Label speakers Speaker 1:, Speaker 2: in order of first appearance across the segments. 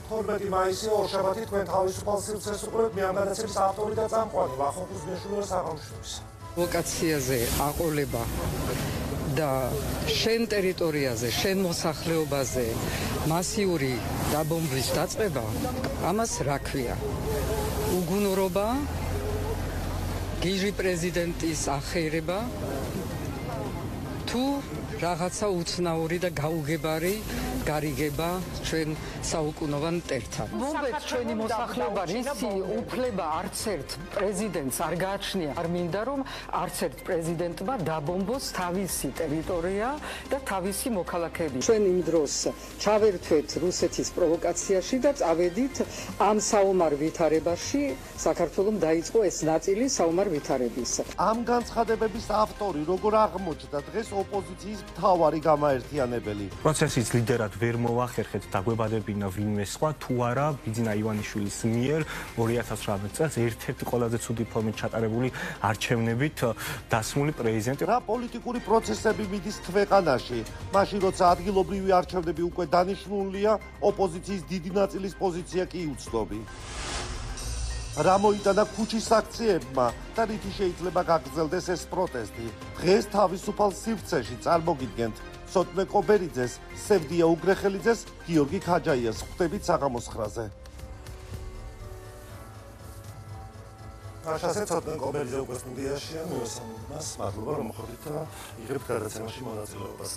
Speaker 1: 12 მაისი ორშაბათი თქვენ თავისუფალ სივრცეს უყურებთ მე ამ გადაცემის ავტორი და წამყვანი ვახო ხუზმიაშვილი სახელმწიფოს.
Speaker 2: ლოკაციაზე აყოლება და შენ ტერიტორიაზე, შენ მოსახლეობაზე მასიური დაბომბვის დაწყება, ამას რა ქვია? უგუნურობა, გიჟი პრეზიდენტის ახერება, თუ რაღაცა უცნაური და გაუგებარი გარიგება ჩვენ საუკუნოვან მტერთან. მომბეთ ჩვენი მოსახლეობა რისი უფლება არც ერთ პრეზიდენტს არ გააჩნია. არ მინდა რომ არც ერთ პრეზიდენტმა დაბომბოს თავისი ტერიტორია და თავისი მოქალაქეები. ჩვენ იმ დროს ჩავერთვეთ რუსეთის პროვოკაციაში და წავედით ამ საომარ ვითარებაში. საქართველოს დაიწყო ეს ნაწილი საომარ ვითარების.
Speaker 1: ამ განცხადებების ავტორი როგორ აღმოჩნდა დღეს ოპოზიციის მთავარი გამაერთიანებელი.
Speaker 3: პროცესის ლიდერად ვერ მოახერხეთ დაგვებადებინა ვინმე სხვა თუ არა ბიძინა ივანიშვილის მიერ 2018 წელს ერთ-ერთი ყველაზე ცუდი ფორმით ჩატარებული არჩევნებით დასმული პრეზიდენტი. რა პოლიტიკური პროცესები მიდის ქვეყანაში? მაშინ როცა ადგილობრივი არჩევნები უკვე დანიშნულია, ოპოზიციის დიდი ნაწილის პოზიცია კი უცნობი. რა მოიტანა ქუჩის აქციებმა და რითი შეიძლება გაგრძელდეს ეს პროტესტი? დღეს თავისუფალ სივრცეში წარმოგიდგენთ სოტნე კობერიძეს, სევდია უგრეხელიძეს, გიორგი ქაჯაიას. ხვდებით საღამოს 9-ზე. Așa se tot în comerțul cu studiașia, nu sunt mas, măcar mă ходит, იღებ გადაცემაში მონაწილეობას.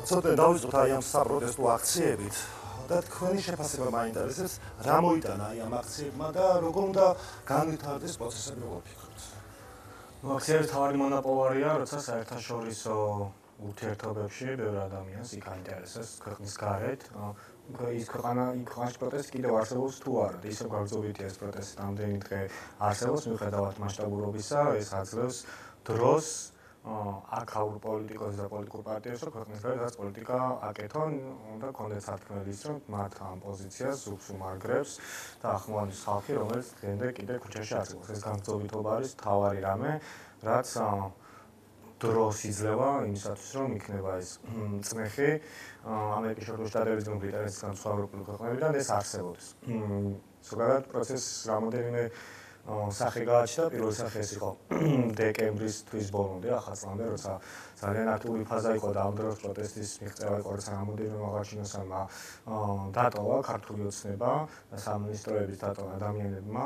Speaker 3: Ცოტნე დავიზღვით ამ საპროტესტო აქციებით. და თქვენი შეფასება მაინტერესებს, რა მოიტანა ამ აქციებმა და როგორ უნდა განვითარდეს პროცესები, როგორ ფიქრობთ? აქციების თავი მონოპოლარია, როცა საერთაშორისო ურთიერთობებში ბევრ ადამიანს იქ აინტერესებს ქვეყნის გარეთ. ის ქვეყანაში პროტესტი კიდევ არსებობს თუ არა. ისევ გაგრძობითია ეს პროტესტი რამდენი დღე არსებობს, მიუხედავად მასშტაბურობისა, ეს აძლევს დროს აქაურ პოლიტიკოსს და პოლიტიკურ პარტიებს, რომ ქვეყნის გარეთ რაც პოლიტიკა აკეთონ, უნდა კონდეთ სათქმელი ის, რომ მათ ამ პოზიციას ზუგს უმარგრებს და ახმოვანის ხალხი, რომელიც დღემდე კიდევ ქუჩაში არსებობს. ეს განმგზოვრითობა არის მთავარი რამე, რაც დროს იძლევა იმისათვის, რომ იქნება ეს წნეხი ამერიკის შეერთებული შტატებიდან, ბრიტანეთისგან, სხვა ევროპულ ქვეყნებიდან ეს არსებობს. ზოგადად პროცესს რამოდენიმე სახე გააჩნდა. პირველი სახე ეს იყო დეკემბრის თვის ბოლომდე, ახალწლამდე, როცა ძალიან აქტიური ფაზა იყო და ამ დროს პროტესტის მიღწევა იყო, როცა რამოდენიმე მაღალჩინოსანმა დატოვა ქართული ოცნება და სამინისტროების დატოვა ადამიანებმა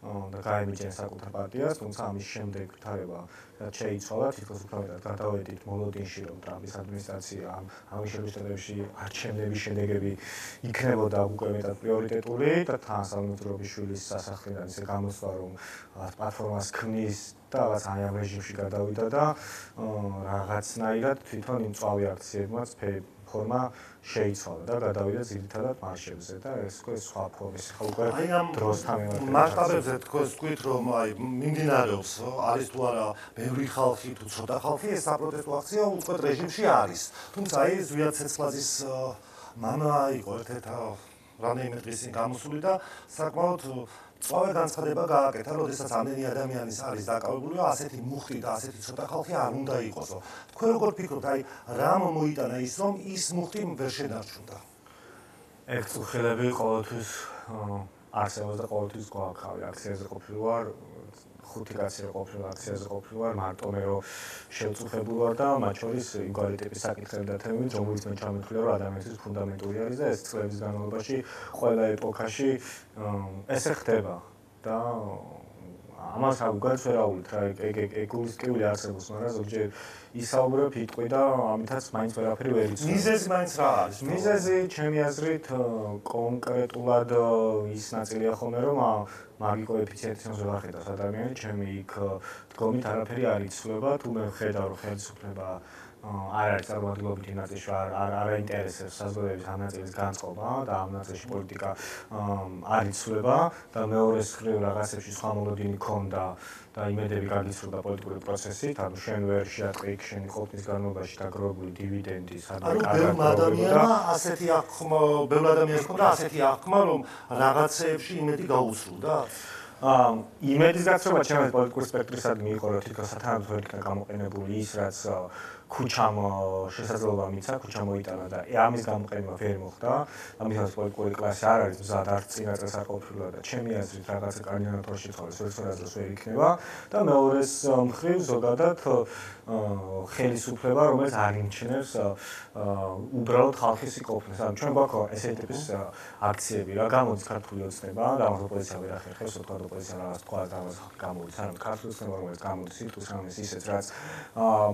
Speaker 3: და გაემიჯნენ საკუთარ პარტიას, თუმცა ამის შემდეგ ვითარება შეიცვალა, თითქოს უფრო მეტად გადავედით მოლოდინში, რომ ტრამპის ადმინისტრაცია ამის შედეგებში არჩევნების შედეგები იქნებოდა უკვე მეტად პრიორიტეტული და თან სამონტირობიშვილის სასახლიდან ისე გამოსვლა, რომ პლატფორმას ქმნის და რაღაც ამ რეჟიმში გადავიდა და რაღაცნაირად თვითონ იმ მწვავე აქციებმაც ფორმა შეიცვალა და გადავიდა ძირითადად მარშებზე და ეს სხვა ფორმის ხა უკვე დროსთან მიმართებით.
Speaker 1: მასშტაბებზე თქვით რომ აი მიმდინარეობს არის თუ არა ბევრი ხალხი თუ ცოტა ხალხი ეს საპროტესტო აქცია უწყვეტ რეჟიმში არის. თუმცა აი ზვიად ცეცხლაძის მამა იყო ერთ-ერთ რამდენიმე დღის წინ გამოსული და საკმაოდ წვავე განცხადება გააკეთა, როდესაც ამდენი ადამიანის არის დაკავებული, ასეთი მუხტი და ასეთი ცოტა ხალხი არ უნდა იყოსო. თქვენ როგორ ფიქრობთ, აი რამ მოიტანა ის, რომ ის მუხტი ვერ შედარჩუნდა?
Speaker 3: ერთუხელები ყოველთვის არსებობს და ყოველთვის გვაქვს. აქციაზე ყოფილი ვარ, 5 კაცი ყოფილი აქციაზე ყოფილი ვარ, მარტო მე რომ შევწუხებული ვარ და მათ შორის იმგვარი ტიპის საკითხები და თემები, რომელიც მე ჩამოთვლია, რომ ადამიანისთვის ფუნდამენტური არის და ეს წლების განმავლობაში ყველა ეპოქაში ესე ხდება და ამას აგვიგაც ვერაუვლით რა ეკოლოგიური არსებობს, მაგრამ ზოგჯერ ისაუბრებ იტყვი და ამითაც მაინც ვერაფერი ვერ იცნობ.
Speaker 1: მიზეზი მაინც რა არის?
Speaker 3: მიზეზი ჩემი აზრით კონკრეტულად ის ნაწილია ხოლმე, რომ მაგი კოეფიციენტის ვერ ახედავს ადამიანი, ჩემი იქ დგომით არაფერი არ იცვლება, თუ მე ვხედავ რომ ხელისუფლება არ არის წარმოადგენლობითი ნაწილში არ აინტერესებს საზოგადოების ამ ნაწილის განწყობა და ამ ნაწილში პოლიტიკა არ იცვლება და მეორეს მხრივ რაღაცებში სხვა მოლოდინი ქონდა და იმედები გაგიცრუდა პოლიტიკური პროცესით, ანუ შენ ვერ შეატყი იქ შენი ყოფნის განმავლობაში დაგროვებული დივიდენდი, სადაც
Speaker 1: ბევრ ადამიანმა ასეთი აღქმა, ბევრ ადამიანს ჰქონდა ასეთი აღქმა, რომ რაღაცეებში იმედი გაუსრულდა.
Speaker 3: იმედის გაცრუება ჩემს პოლიტიკურ სპექტრისადმი იყო, რომ თითქოს სათანადოდ ვერ იქნა გამოყენებული ის, რაც
Speaker 4: ქუჩამ შესაძლებლობა მიცა, ქუჩა მოიტანა და ამის გამოყენება ვერ მოხდა. ამიტომ პოლიტიკური კლასი არ არის მზად არც წინა წელს არ ყოფილა და ჩემი აზრით რაღაცა კანდიდატურაში ცხოვრეს ვერცადას ვერ იქნება და მეორეს მხრივ ზოგადად ხელისუფლება, რომელიც არ იმჩნევს უბრალოდ ხალხის სიყოფნეს. ანუ ჩვენ გვაქვს ესეთი ტიპის აქციები, რა გამოდის ქართული ოცნება, და ამას ოპოზიცია ვერ ახერხებს, თქვა ოპოზიცია რაღაც თქვა და ამას გამოდის, ანუ ქართული ოცნება, რომელიც გამოდის სიტყვის რამეს ისეთ რაც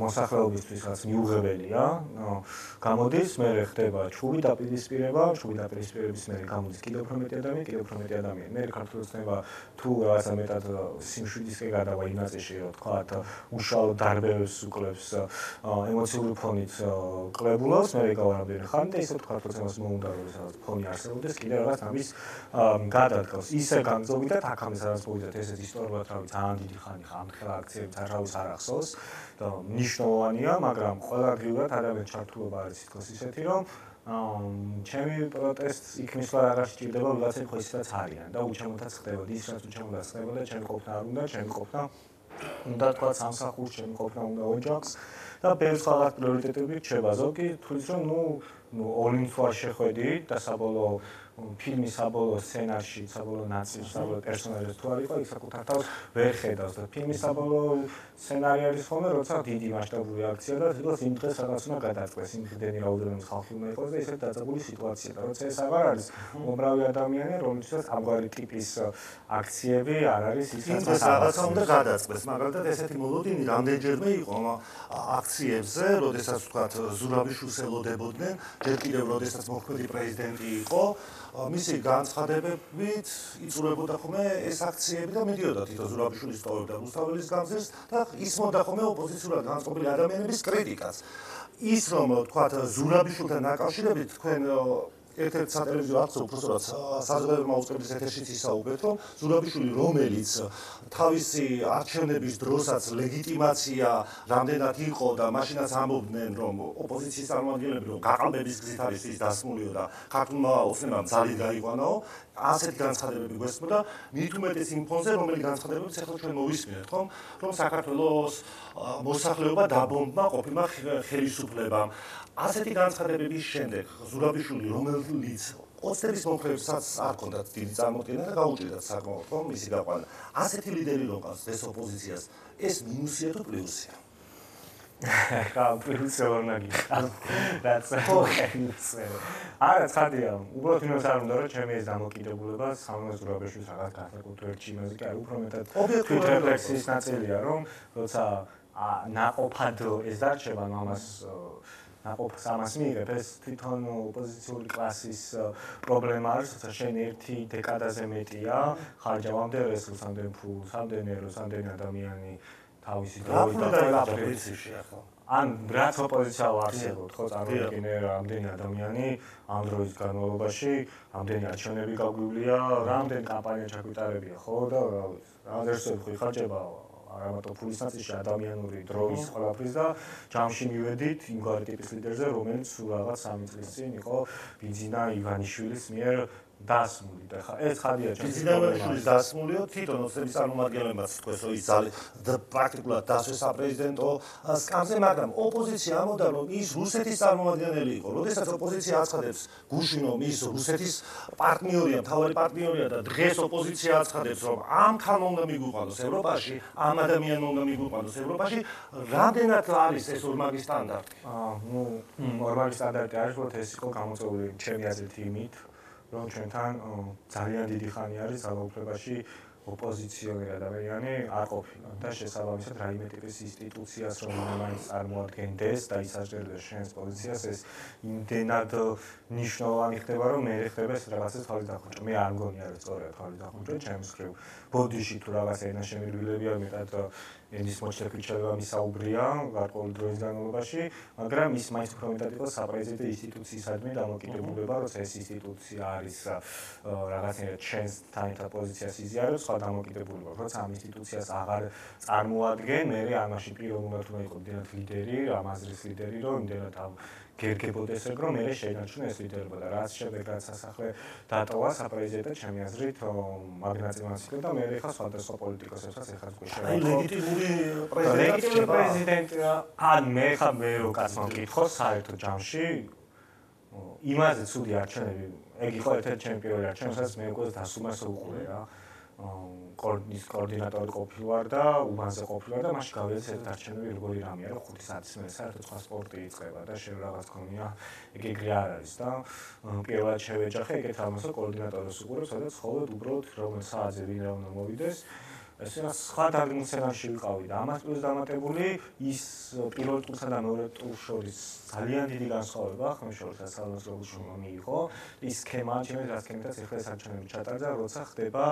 Speaker 4: მოსახლეობისთვის რაც მიუღებელია, გამოდის, მერე ხდება ჩხუბი დაპირისპირება, ჩხუბი დაპირისპირების მერე გამოდის კიდევ უფრო მეტი ადამიანი, მერე ქართული ოცნება თუ რაღაცა მეტად სიმშვიდისკენ გადავა იმ ნაწილში, რომ თქვათ უშუალო დარბევებს უკლებს ემოციური ფონით კლებულობს, მერე გავარამდენ ხანი და ისე ქართული ოცნებას მოუნდა რომ სადაც ფონი არსებობდეს, კიდევ რაღაც ამის გადადგავს. ისე განზოგიდათ აქამდე სადაც მოვიდათ ესეთ ისტორიულად რავი ძალიან დიდი ხანი ამ ხელა აქციები არავის არ ახსოვს და მნიშვნელოვანია, მაგრამ ყველაგრივად ადამიანის ჩართულობა არის თქოს ისეთი, რომ ჩემი პროტესტს იქ მისვლა აღარ სჭირდება, ვიღაცები ხო ისედაც არიან და უჩემოდაც ხდებოდა ის, რაც უჩემოდაც ხდებოდა, ჩემი ყოფნა არ უნდა, ჩემი ყოფნა უნდა თქვა სამსახურს, ჩემი ყოფნა უნდა ოჯახს და ბევრ სხვა პრიორიტეტები რჩება. ზოგი თulis რომ all-in თუ არ შეხვედი და საბოლოო ფილმის საბოლოო სცენარში, საბოლოო ნაწილში, საბოლოო პერსონაჟი თუ არ იყო, იქ საკუთარ თავს ვერ ხედავს და ფილმის საბოლოო სცენარი არის ხოლმე, როცა დიდი მასშტაბური აქცია და თვითონ იმ დღეს რაღაც უნდა გადაწყვეს, იმდენი რაოდენობის ხალხი უნდა იყოს და ესეთ დაძაბული სიტუაცია და როცა ეს აღარ არის უბრალო ადამიანი, რომელსაც ამგვარი ტიპის აქციები არ არის ის
Speaker 1: რაღაცა უნდა გადაწყვეს, მაგალითად ესეთი მოლოდინი რამდენჯერმე იყო აქციებზე, როდესაც ვთქვათ ზურაბიშვილს ელოდებოდნენ, ჯერ კიდევ როდესაც მოქმედი პრეზიდენტი იყო, მისი განცხადებებით იწურებოდა ხოლმე ეს აქციები და მიდიოდა თვითონ ზურაბიშვილი სწავლობდა რუსთაველის გამზირს და ისმოდა ხოლმე ოპოზიციურად განწყობილი ადამიანების კრიტიკას. ის რომ ვთქვათ ზურაბიშვილთან დაკავშირებით თქვენ ერთ-ერთ სატელევიზიო აქციაზე უბრალოდ საზოგადოებრივი მაუწყებლის ეთერშიც ისაუბრეთ, რომ ზურაბიშვილი, რომელიც თავისი არჩევნების დროსაც ლეგიტიმაცია რამდენად იყო და მაშინაც ამბობდნენ, რომ ოპოზიციის წარმომადგენლები რომ გაყალბების გზით არის ის დასმულიო და ქართულმა ოცნებამ ძალით გაიყვანაო, ასეთი განცხადებები გვესმოდა, მით უმეტეს იმ ფონზე, რომელი განცხადებებიც ახლა ჩვენ მოვისმინეთ, რომ საქართველოს მოსახლეობა დაბომბა ყოფილმა ხელისუფლებამ. ასეთი განცხადებების შემდეგ ზურაბიშვილი, რომელიც ოცნების მომხრეებსაც არ ჰქონდათ დიდი წარმოდგენა და გაუჭირდათ საკმაოდ, რომ მისი გაყვანა. ასეთი ლიდერი რომ ყავს ეს ოპოზიციას, ეს მინუსია თუ პლუსია?
Speaker 4: ხა პლუსია ვერ ნაგიხარ. რაც არა ცხადია, უბრალოდ იმას არ უნდა რომ ჩემი ეს დამოკიდებულება სამონას ზურაბიშვილის რაღაც განსაკუთრებით იმაზე კი არ უფრო მეტად თვითრეფლექსიის ნაწილია, რომ როცა ნაყოფად ეს დარჩება ამას ნაყოფს ამას მიიღებ, ეს თვითონ ოპოზიციური კლასის პრობლემა არის, როცა შენ ერთი დეკადაზე მეტია, ხარჯავამდე რესურსს, ამდენ ფულს, ამდენ ეროს, ამდენ ადამიანი თავისი დროით და
Speaker 1: ოპოზიციაში ახლა.
Speaker 4: ან რაც ოპოზიცია ვარსებობთ, ხო, წარმოიდგინე რამდენი ადამიანი ამ დროის განმავლობაში, ამდენი არჩევნები გაგვივლია, რამდენი კამპანია ჩაგვიტარებია, ხო და რამოდენს ხარჯება არა მარტო ფულის ნაწილში ადამიანური დროის ყველაფრის და ჯამში მივედით იმგვარი ტიპის ლიდერზე, რომელიც სულ რაღაც 3 წლის წინ იყო ბიძინა ივანიშვილის მიერ დასმული და ეს ხადია
Speaker 1: ბიძინა ივანიშვილის დასმულიო თვითონ ოცნების წარმომადგენლებმაც თქვეს, რომ ის ძალით პრაქტიკულად დასვეს საპრეზიდენტო სკამზე, მაგრამ ოპოზიცია ამბობდა, რომ ის რუსეთის წარმომადგენელი იყო. როდესაც ოპოზიცია აცხადებს გუშინ, რომ ის რუსეთის პარტნიორია, მთავარი პარტნიორია და დღეს ოპოზიცია აცხადებს, რომ ამ ხალხმა უნდა მიგვიყვანოს ევროპაში, ამ ადამიანმა უნდა მიგვიყვანოს ევროპაში, რამდენად არის ეს ორმაგი სტანდარტი?
Speaker 4: ორმაგი სტანდარტი არის, რომ ეს იყო გამოწვეული ჩემი აზრით იმით, რომ ჩვენთან ძალიან დიდი ხანი არის ძალაუფლებაში ოპოზიციონერი ადამიანი არ ყოფილა და შესაბამისად რაიმე ტიპის ინსტიტუციას რომ მაინც წარმოადგენდეს და ისაჯერდეს შენს პოზიციას, ეს იმდენად მნიშვნელოვანი ხდება, რომ მე ხდება ეს რაღაცა თვალის დახოჭა. მე არ მგონია რომ სწორია თვალის დახოჭა ჩემს მხრივ. ბოდიში თუ რაღაცა ენაშემირვილებია მეტად ენის მოჩერქიჩება მისაუბრია გარკვეული დროის განმავლობაში, მაგრამ ის მაინც უფრო მეტად იყო საპრეზიდენტო ინსტიტუციისადმი დამოკიდებულება, რომ ეს ინსტიტუცია არის რაღაცნაირად ჩვენთან ერთად პოზიციას იზიარებს, სხვა დამოკიდებულება, როცა ამ ინსტიტუციას აღარ წარმოადგენ, მე ამაში პიროვნულად უნდა იყო იმდენად ლიდერი, ამ აზრის ლიდერი, რომ იმდენად ამ გერგებოდეს ეგ რომ მე შეინარჩუნე ეს ლიდერობა და რაც შემდეგ რაც სასახლე დატოვა საპრეზიდენტო ჩემი აზრით მაგნატიმას იქნება და მე ხა სხვადასხვა პოლიტიკოსებსაც ეხლა უკვე
Speaker 1: აი ლეგიტიმური პრეზიდენტი
Speaker 4: ან მე ხა მე რო კაცმა მკითხოს საერთო ჯამში იმაზე ცუდი არჩევნები ეგ იყო ერთ-ერთი ჩემი პირველი არჩევანი სადაც მე უკვე დასუმას უყურე რა კოორდინატორი ყოფილვარ და უბანზე ყოფილვარ და მაშინ გავიაზრე ეს არჩევნები როგორი რამეა რა 5 საათის მერე საერთოდ სხვა სპორტი იწყება და შენ რაღაც ქონია ეგრე არ არის და პირველად შევეჯახე ეგეთ რამას რომ კოორდინატორს უყურებ სადაც ხოლმე უბრალოდ რომელ საათზე ვინ რა უნდა მოვიდეს ესე რა სხვა დაგმოცენაში ვიყავი და ამას პლუს დამატებული ის პირველ ტურსა და მეორე ტურს შორის ძალიან დიდი განსხვავება ხომ შორის ასალოს როგორ მიიღო ის სქემა ჩემს რა სქემითაც ეხლა ეს არჩევნები ჩატარდა როცა ხდება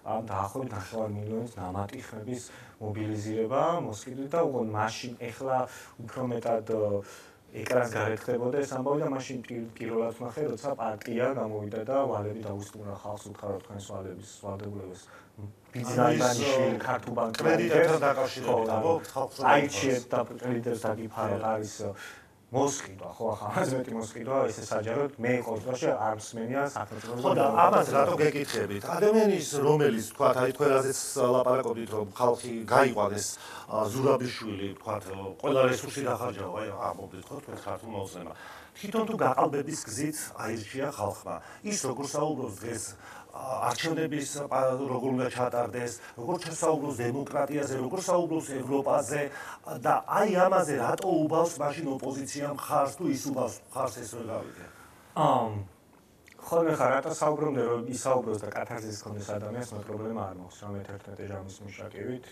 Speaker 4: ამ დაახლოებით 9 მილიონის ნამატიხების მობილიზირება მოსყიდვით და უგონ მაშინ ეხლა უფრო მეტად ეკრანს გარეთ ხდებოდა ეს ამბავი და მაშინ პირველად ვნახე როცა პარტია გამოვიდა და ვალები დაუსტურა ხალხს უთხრა რომ თქვენს ვალების ვალდებულებას ბიზნესმენი ქართულ ბანკში
Speaker 1: კრედიტებთან დაკავშირებით ხალხს
Speaker 4: აიჩიეთ და კრედიტებს დაგიფაროთ არის მოსყიდვა ხო ახლა ამაზე მეტი მოსყიდვა ესე საჯაროდ მე იყო დროში არ მსმენია საქართველოს
Speaker 1: ხო და ამას რატო გეკითხებით ადამიანის რომელიც თქვა აი თქვენაზეც ლაპარაკობდით რომ ხალხი გაიყვანეს ზურაბიშვილი თქვა ყველა რესურსი დახარჯაო აი ამბობდით ხო თქვენ ქართულ მოუზნემა თვითონ თუ გაყალბების გზით აირჩია ხალხმა ის როგორ საუბრობს დღეს არჩევნების როგორ უნდა ჩატარდეს, როგორ ჩასაუბროს დემოკრატიაზე, როგორ საუბროს ევროპაზე და აი ამაზე რატო უბავს მაშინ ოპოზიციამ ხარს თუ ის უბავს ხარს ეს ვერ გავიგე.
Speaker 4: ხოლმე ხარ რატო საუბრობდნენ რომ ისაუბროს და კათარზის ქონდეს ადამიანს მე პრობლემა არ მაქვს რამე 11 ჟამის მუშაკებით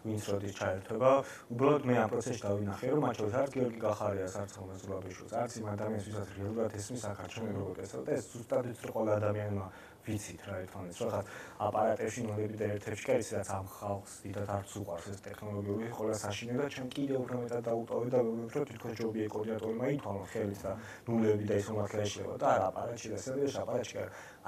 Speaker 4: ვინც როდის ჩაერთვება უბრალოდ მე ამ პროცესში დავინახე რომ მათ შორის არც გიორგი გახარიას არც ხომეს ზურაბიშვილს არც იმ ადამიანს ვისაც რეალურად ესმის საქართველოს როგორ წესდა და ეს ზუსტად ის რომ ყველა ადამიანმა ვიცით რა ერთმანეთს რაღაც აპარატებში ნოლები და ერთებში კი არის რაც ამ ხალხს დიდად არც უყვარს ეს ტექნოლოგიური ყველა საშინე და ჩვენ კიდევ უფრო მეტად დაუტოვე და ვიმეორებ რომ თვითონ ჯობია კოორდინატორმა ითვალა ხელის და ნულები და ის უმართლა ეშლება და არა აპარატში და სერვერში აპარატში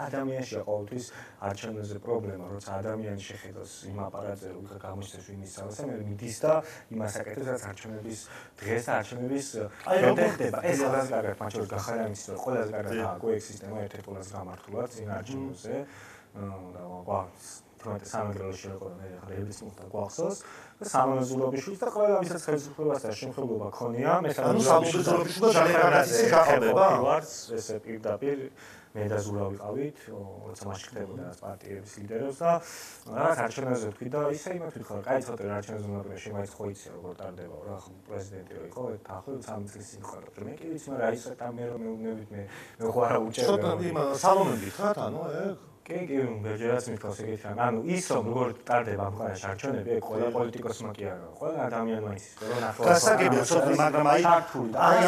Speaker 4: ადამიანშია ყოველთვის არჩევნებზე პრობლემა როცა ადამიანი შეხედოს იმ აპარატზე რომ გამოჩნდეს ვინის სავსე მე მიდის და იმას აკეთებს რაც არჩევნების დღეს არჩევნების ხდება ეს ყველას კარგად მათ შორის გახარიანის რომ ყველას კარგად აკვეექ სისტემა ერთ-ერთ ყველას გამართულად წინ არჩევნებზე და გვაქვს თუმცა სამაგრელო შეყო მე ხარ ების მოხდა გვახსოვს და სამოზულობიშვილს და ყველა ვისაც ხელისუფლებას და შემხელობა ქონია მე
Speaker 1: სამოზულობიშვილს დემოკრატიის გაყალბება
Speaker 4: ვარც ესე პირდაპირ მე და ზურა ვიყავით როცა მაშინ ხდებოდა ეს პარტიების ლიდერებს და რაღაც არჩევნებზე ვთქვი და ისე იმათ ვიხარ კაი ცოტა არჩევნებზე უნდა შემაიც ხო იცი როგორ ტარდება რა პრეზიდენტი რო იყო დაახლოებით 3 წლის წინ ხარ მე კი ვიცი მაგრამ აი საერთოდ მე რომ მეუბნებით მე ხო არა უჭერდა
Speaker 1: ცოტა იმ სალონები ხარ ანუ
Speaker 4: კი ბეჯერაც მithავს ეგეთი ანუ ის რომ როგორ ტარდება ამ ხარაში არჩევნები ყველა პოლიტიკოსმა კი არა ყველა ადამიანმა იცის რომ ახლა
Speaker 1: გასაგებია ცოტა მაგრამ აი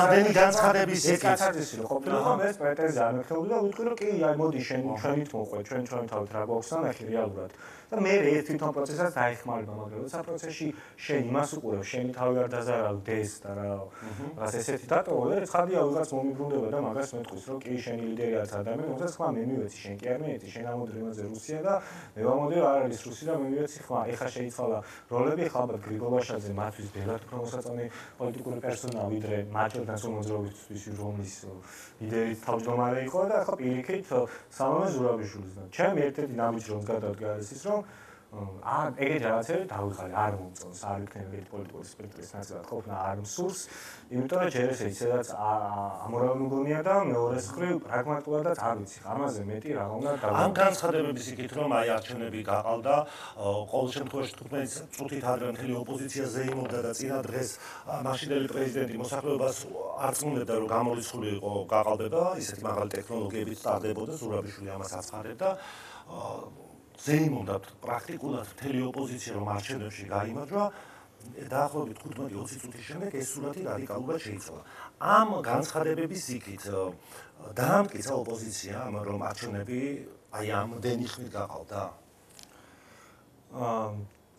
Speaker 1: ამდენი განცხადების
Speaker 4: ეს კაცადისი რო ყოფილიყო მე პრეტენზია არ მექნებოდი და ვიტყვი რომ კი აი მოდი შენ ჩვენით მოყვე ჩვენ თავით რა გვაქვს და ნახე რეალურად და მე ეს თვითონ პროცესს დაიხმარება მაგრამ როცა პროცესში შენ იმას უყურებ შენი თავი არ დაზარავდეს და რაღაც ესეთი დატოვე ცხადია ვიღაც მომიბრუნდება და მაგას მეტყვის რომ კი შენი ლიდერი არის ადამიანი რომელსაც ხმა მე მივეცი შენ კი არ მიეცი შენ ამოდი იმაზე რუსია და მე ვამოდი არ არის რუსი და მე მივეცი ხმა ეხა შეიცვალა როლები ხა ალბათ გრიგოლაშაძე მათთვის ბევრად უფრო მოსაწონი პოლიტიკური პერსონა ვიდრე მაჭოდან სომოძროვის რომლის ლიდერი თავმჯდომარე იყო და ხა პირიქით სამონე ზურაბიშვილის და ჩემი ერთ-ერთი ნაბიჯი რომ გადავდგა არის ის რომ ეგეთი რაღაცები დავიღალე არ მომწონს არ იქნება ერთ პოლიტიკური სპექტრის ნაწილად ყოფნა არ მსურს იმიტომ რომ ჯერ ესე ისედაც ამორალური მგონია და მეორეს მხრივ პრაგმატულად არ ვიცი ამაზე მეტი რა უნდა
Speaker 1: ამ განცხადებების იქით რომ აი არჩევნები გაყალდა ყოველ შემთხვევაში 15 წუთით ადრე მთელი ოპოზიცია ზეიმობდა და წინა დღეს მაშინდელი პრეზიდენტი მოსახლეობას არწმუნებდა რომ გამორიცხული იყო გაყალბება ისეთი მაღალი ტექნოლოგიებით სტარდებოდა ზურაბიშვილი ამას აცხადებდა ზეიმობდა პრაქტიკულად მთელი ოპოზიცია რომ არჩევნებში გაიმარჯვა დაახლოებით 15-20 წუთის შემდეგ ეს სურათი რადიკალურად შეიცვალა. ამ განცხადებების იქით დაამტკიცა ოპოზიციამ რომ არჩევნები აი ამდენი ხნით გაყალდა.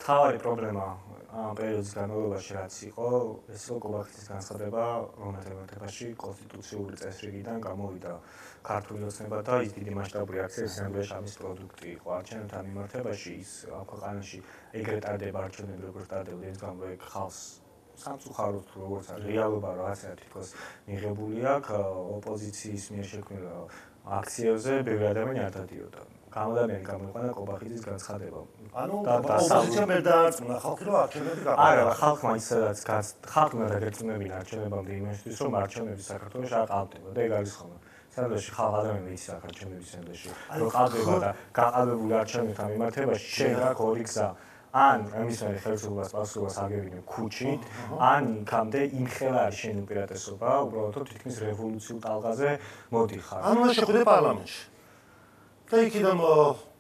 Speaker 4: თავარი პრობლემა ამ პერიოდის განმავლობაში რაც იყო, ეს იყო კობახეთის განცხადება, რომელთებაში კონსტიტუციური წესრიგიდან გამოვიდა ქართული ოცნება და ის დიდი მასშტაბური აქცია სამდრეში ამის პროდუქტი იყო. არჩევნებთან მიმართებაში ის ამ ქვეყანაში ეგრეთ ტარდება არჩევნები, როგორც ტარდება, ის გამო ხალხს სამწუხაროდ როგორც არის რეალობა რაღაცა თითქოს მიღებული აქვს ოპოზიციის მიერ შექმნილ აქციებზე ბევრი ადამიანი არ დადიოდა. გამოდადამიანი გამოიყვანა კობახიძის განცხადება.
Speaker 1: ანუ ოპოზიციამ ვერ დაარწმუნა ხალხი რომ არჩევნები გაყარა.
Speaker 4: არა, ხალხმა ისედაც ხალხმა დაგერწმუნებინა არჩევნებამდე იმისთვის, რომ არჩევნები საქართველოში არ ყავდება და ეგ არის ხოლმე. სამდროში ხალხ ადამიანები იცის არჩევნების სამდროში, რომ ყავდება და გაყალბებული არჩევნებთან მიმართებაში შენ რა ორი გზა. ან ამის მერე ხელისუფლებას პასუხობას აგებინებ ქუჩით, ან იქამდე იმხელა არის შენი უპირატესობა, უბრალოდ რომ თითქმის რევოლუციურ ტალღაზე მოდიხარ.
Speaker 1: ანუ რა შეხვდე პარლამენტში. და იქიდან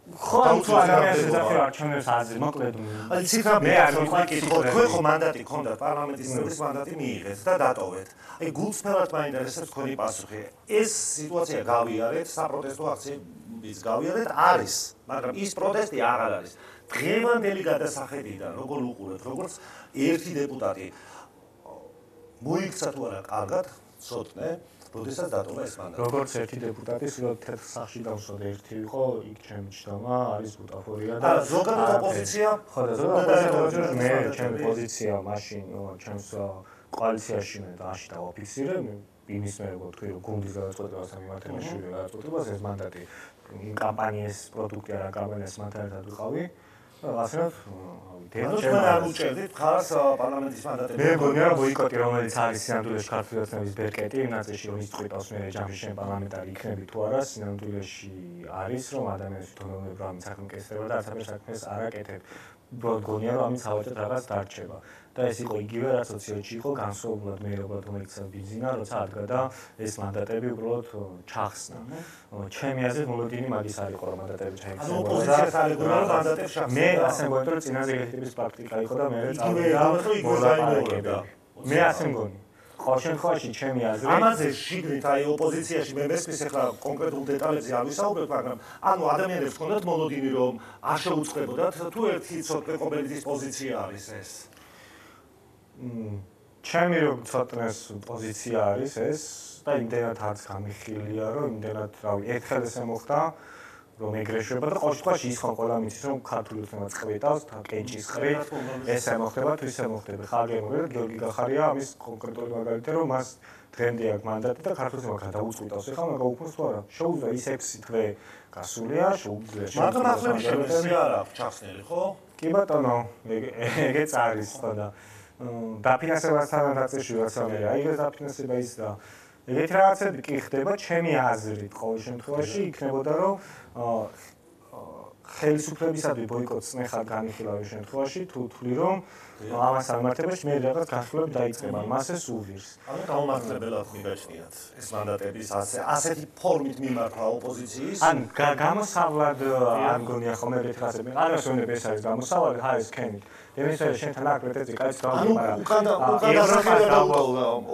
Speaker 4: ხო, თუ ადამიანს ეძახი არჩევნებს აზრი, მოკლედ.
Speaker 1: აი ციფრა მე არ მიკითხო, თქვენ ხო მანდატი ქონდათ პარლამენტის წევრის მანდატი მიიღეთ და დატოვეთ. აი გულწრფელად მაინტერესებს თქვენი პასუხი. ეს სიტუაცია გავიარეთ, საპროტესტო აქციების გავიარეთ არის, მაგრამ ის პროტესტი აღარ არის. დღევანდელი გადასახედიდან როგორ უყურებთ, როგორც ერთი დეპუტატი მოიქცა თუ არა კარგად, ცოტნე, როდესაც დატოვა ეს მანდატი.
Speaker 4: როგორც ერთი დეპუტატი სულ თეთრ სახში დავსვათ ერთი იყო, იქ ჩემი ჯდომა არის ბუტაფორია და
Speaker 1: ზოგადად ოპოზიცია
Speaker 4: ხო და ზოგადად მე ჩემი პოზიცია მაშინ ჩემს კოალიციაში მე დაში დავაფიქსირე იმის მე როგორ თქვი რომ გუნდის გადაწყვეტილებასთან მიმართებაში გადაწყვეტილებას ეს მანდატი იმ კამპანიის პროდუქტი არა კამპანიის მანდატი ერთად ვიყავი ასეც
Speaker 1: თქვენ არ უჭერდით მხარს პარლამენტის მანდატებს.
Speaker 4: მე მგონია რომ ბოიკოტი რომელიც არის სინამდვილეში ქართული ოცნების ბერკეტი იმ ნაწილში რომ იწყვეტავს მე ჯამში შენ პარლამენტარი იქნები თუ არა სინამდვილეში არის რომ ადამიანის თვითმფრინავება ამის საქმე კეთდება და არც საქმეს არ აკეთებ. უბრალოდ მგონია რომ ამის ავაჭრად რაღაც დარჩება. და ეს იყო იგივე რაც სოციალში იყო განსხვავებულად მე როგორც რომელიც ბიზინა როცა ადგა და ეს მანდატები უბრალოდ ჩახსნა. ჩემი აზრით მოლოდინი მაგის არ იყო რომ მანდატები ჩაიხსნა.
Speaker 1: ანუ ოპოზიციას არ ეგონა რომ მანდატებს ჩახსნა.
Speaker 4: მე ასე მგონი რომ წინაზე ეგეთი ტიპის პრაქტიკა იყო და მე
Speaker 1: წავიდა.
Speaker 4: მე ასე მგონი. ყოველ შემთხვევაში ჩემი აზრით
Speaker 1: ამაზე შიგნით აი ოპოზიციაში მე მესმის ახლა კონკრეტულ დეტალებზე არ ვისაუბრებ, მაგრამ ანუ ადამიანებს ჰქონდათ მოლოდინი რომ არ შეუწყდებოდათ თუ ერთი ცოტნე კომპეტენციის პოზიცია არის ეს.
Speaker 4: ჩემი რომ ცოტნეს პოზიცია არის ეს და იმდენად არც გამიხილია რომ იმდენად რავი ერთხელ ესე მოხდა რომ ეგრეშება და ყოველ შემთხვევაში ის ხომ ყველა მიცის რომ ქართული ოცნება წყვეტავს და კენჭის ხრით ესე მოხდება თუ ისე მოხდება ხა გემოვიდა გიორგი გახარია ამის კონკრეტული მაგალითი რომ მას დღემდე აქვს მანდატი და ქართული ოცნება გადაუწყვეტავს ეხლა მაგ გაუქმოს თუ არა შეუძლია ის 6 თვე გასულია შეუძლია
Speaker 1: მაგრამ ახლა შემესი არ აქვს ჩახსნილი ხო
Speaker 4: კი ბატონო ეგეც არის ხო და დაფინანსებასთან დაწესში რაცამერე აი ეს დაფინანსება ის და ეგეთი რაღაცები კი ხდება ჩემი აზრით ყოველ შემთხვევაში იქნებოდა რომ ხელისუფლებისადმი ბოიკოტს ნახავ განიხილავი შემთხვევაში თუ თვლი რომ ამას ამართებაში მე რაღაც განხილვები დაიწყება მასე სულვირს
Speaker 1: ანუ გაუმართლებელად მიგაჩნიათ ეს მანდატების ასეთი ფორმით მიმართა ოპოზიციის
Speaker 4: ან გამოსავლად არ მგონია ხომ ეგეთი რაღაცები არ ასვენებ ეს არის გამოსავალი ჰა ეს ქენით დემისე შენთან აქ პრეტენზია კაც გავიგე მაგრამ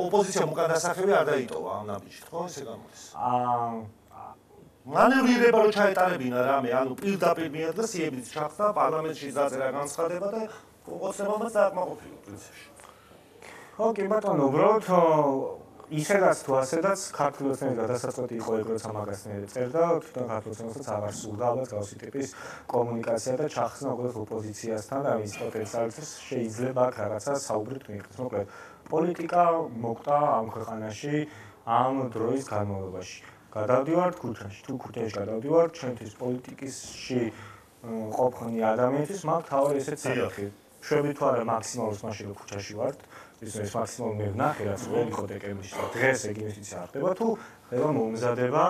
Speaker 1: ოპოზიციამ უკან დასახევი არ დაიტოვა ამ ნაბიჯით ხო ესე გამოდის მანევრირება რო ჩაეტარებინა რამე ანუ პირდაპირ მიადგა სიებიც ჩახდა პარლამენტში დაწერა განცხადება და ოცნებამაც დააკმაყოფილა პრინციპში
Speaker 4: ხო კი ბატონო უბრალოდ ისედაც თუ ასედაც ქართული ოცნების გადასაწყვეტი იყო ეგ როცა მაგას წერდა თვითონ ქართული ოცნებასაც აღარ სურდა ალბათ გავსი ტიპის კომუნიკაცია და ჩახსნა უბრალოდ ოპოზიციასთან და ის პოტენციალს შეიძლება აქ რაღაცა საუბრით მიიღოს მოკლედ პოლიტიკა მოკვდა ამ ქვეყანაში ამ დროის განმავლობაში გადავდივართ ქუჩაში თუ ქუჩაში გადავდივართ ჩვენთვის პოლიტიკაში ყოფნი ადამიანთვის მაგ თავი ესეც საერთი შვები თუ არა მაქსიმალურს მაშინ ქუჩაში ვართ ის მაქსიმალურ მე ვნახე რაც ველი ხო დეკემბერში დღეს ეგ ინვესტიცია არ ხდება თუ ხდება მომზადება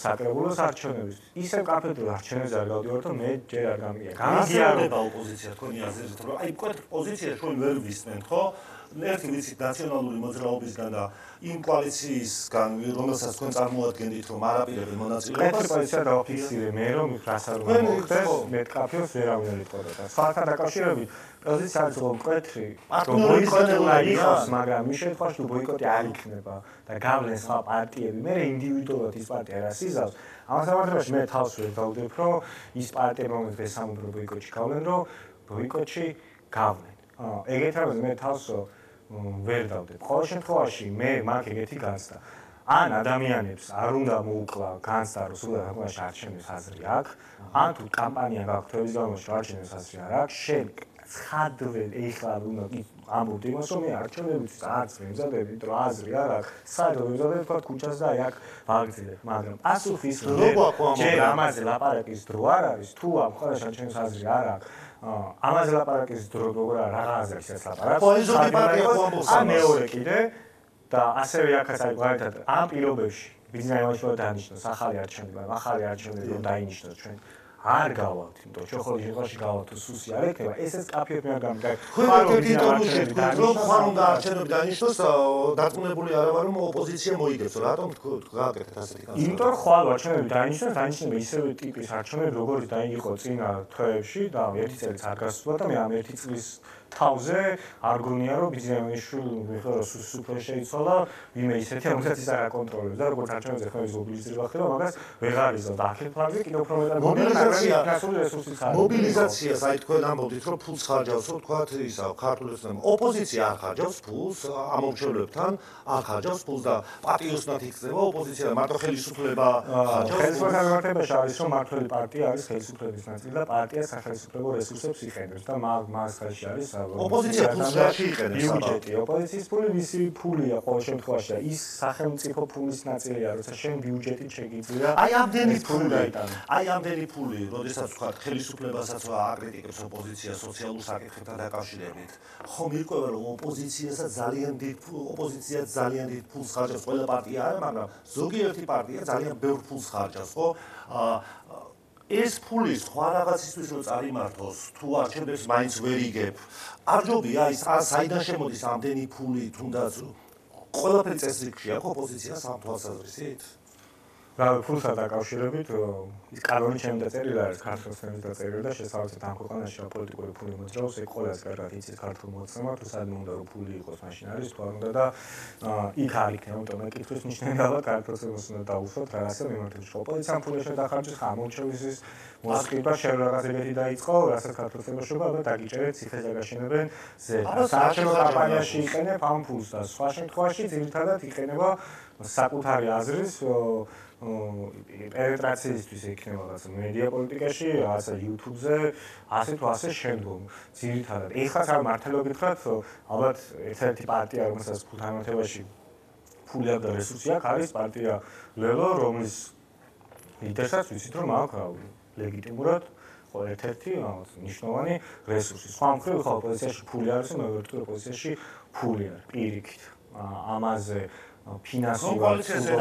Speaker 4: საკრებულოს არჩევნებისთვის ისევ კაფედრულ არჩევნებზე არ გავდივართ რომ მე ჯერ არ გამიგია
Speaker 1: გამიგიარება ოპოზიცია თქვენი აზრით რომ აი მკვეთრ პოზიცია ჩვენ ვერ ვისმენთ ხო ერთი ვიცით ნაციონალური მოძრაობისგან და იმ კოალიციისგან რომელსაც თქვენ წარმოადგენთ რომ არაპირებენ მონაწილეობას
Speaker 4: პოზიცია დავაფიქსირე მე რომ რას არ მოხდეს მე კაფეოს ვერავინ არ იტყოდა სხვათან დაკავშირებით პოზიცია არის რომ მკვეთრი რომ ბოიკოტი უნდა იყოს მაგრამ მის შემთხვევაში თუ ბოიკოტი არ იქნება და გავლენ სხვა პარტიები მე ინდივიდუალურად ის პარტია რას იზავს ამ სამართლებაში მე თავს ვერ დავდებ რომ ის პარტიები რომელიც ესამბლო ბოიკოტში გავლენ რომ ბოიკოტში გავლენ ეგეთ რამეს მე თავს ვერ დავდებ. ყოველ შემთხვევაში მე მაგ ეგეთი განცდა. ან ადამიანებს არ უნდა მოუკლა განცდა რომ სულ საკუთარ არჩევნებს აზრი აქვს, ან თუ კამპანია გაქვთ თვეების განმავლობაში არჩევნებს აზრი არ აქვს, შენ ცხადვე ეხლა უნდა ამბობთ იმას, რომ მე არჩევნებიც არც ვემზადები, რომ აზრი არ აქვს, საერთოდ ვემზადებ თქვა ქუჩას და აქ ვაგრძელებ, მაგრამ პასუხი ის რომ ჯერ ამაზე ლაპარაკის დრო არ არის, თუ ამ ხალხს ჩვენს აზრი არ აქვს, ამაზე ლაპარაკის დრო როგორ რა აზრს ეს ლაპარაკს, ან მეორე კიდე და ასევე აქაც აი გვაერთად ამ პირობებში ბიზნესში დანიშნოს ახალი არჩევნები რომ დაინიშნოს ჩვენ არ გავავთ, იმიტომ რომ ხოლმე შემთხვევაში გავავთ თუ სუსი არ ექნება, ესეც კაფეები არ გამიგა.
Speaker 1: რომ ხარ უნდა არჩევნები დაინიშნოს, დარწმუნებული არ ვარ რომ ოპოზიცია მოიგებს, რატომ გააკეთეთ ასეთი განცხადება?
Speaker 4: იმიტომ რომ ხვალ არჩევნები დაინიშნება ისევე ტიპის არჩევნები, როგორც დაიყო წინა თვეებში და ერთი წელიც არ გასულა და მე ამ ერთი წლის თავზე არ გონია რომ ბიზნესში ვიხარო სუსუფლე შეიცვალა, ვინმე ისეთი რომელსაც ის არ აკონტროლებს და როგორც არჩევნებზე ხმების მობილიზება ხდება, მაგას ვეღარ იზო და ახალ ფლაგზე კიდევ უფრო მეტად
Speaker 1: მობილიზაცია, აი თქვენ ამბობთ რომ ფულს ხარჯავსო, თქვათ ისა ქართულებს ოპოზიცია არ ხარჯავს ფულს, ამომრჩევლებთან არ ხარჯავს ფულს და პატიოსნად იქცევა ოპოზიცია და მარტო ხელისუფლება ხარჯავს.
Speaker 4: ხელისუფლებაში არის რომ მართველი პარტია არის ხელისუფლების ნაწილი და პარტია სახელმწიფო რესურსებს იყენებს და მას ხელში არის
Speaker 1: ოპოზიცია ფულს რაში იყენებს?
Speaker 4: ბიუჯეტი, ოპოზიციის ფული მისი ფულია ყოველ შემთხვევაში და ის სახელმწიფო ფულის ნაწილია, როცა შენ ბიუჯეტით შეგიძლია
Speaker 1: აი ამდენი ფული, როდესაც ვთქვათ, ხელისუფლებასაც აკრიტიკებს ოპოზიცია სოციალურ საკითხებთან დაკავშირებით. ხომ ირკვევა რომ ოპოზიცია ძალიან დიდ ფულს ხარჯავს, ყველა პარტია არა, მაგრამ ზოგიერთი პარტია ძალიან ბევრ ფულს ხარჯავს, ხო? ეს ფული სხვა რაღაცისთვის რომ წარიმართოს, თუ არჩევნებს მაინც ვერ იგებ. არ ჯობია ის საიდან შემოდის ამდენი ფული, თუნდაც ყველაფერი წესრიგში აქვს ოპოზიციას ამ თვალსაზრისით?
Speaker 4: ფულსა დაკავშირებით ის კანონი ჩემი დაწერილი არის ქართულენით დაწერილი და შესაბამისად ამ ქვეყანაში პოლიტიკური ფული მოძრაობს, ეგ ყველაზე კარგად იცით ქართულ მოცემად, თუ სადმე უნდა რომ ფული იყოს, მაშინ არის თუ არ უნდა და იქ არ იქნება, იმიტომ რომ კითხვის ნიშნებაა ქართულს უნდა დაუსვათ რაღაცა მიმართულებით. ოპოზიციამ ფული შედახარჯოს ამორჩევის მოსყიდვა შეურაღებითი დაიწყო, რასაც ქართულს ემოშობა და დაგიჭერეთ ციხეს დაგაშენებენ ზე. საარჩევნო კამპანიაში იყენებ ამ ფულს და სხვა შემთხვევაში ძირითადად იყენება საკუთარი აზრის პენეტრაციისთვის იქნება რაღაც მედია პოლიტიკაში, რაღაცა YouTube-ზე, ასე თუ ასე შემდგომ. ძირითადად ეხლა სამ მართლა გითხრათ, ალბათ ერთ-ერთი პარტია, რომელსაც ფულთანართებაში ფული აქვს და რესურსი აქვს, არის პარტია ლელო, რომლის ლიდერსაც ვიცით რომ აქვს ლეგიტიმურად ერთ-ერთი მნიშვნელოვანი რესურსი. სხვა მხრივ ხო ოპოზიციაში ფული არის, მე ვერტ ოპოზიციაში ფული არის პირიქით. ამაზე ფინანსური
Speaker 1: კოალიციაში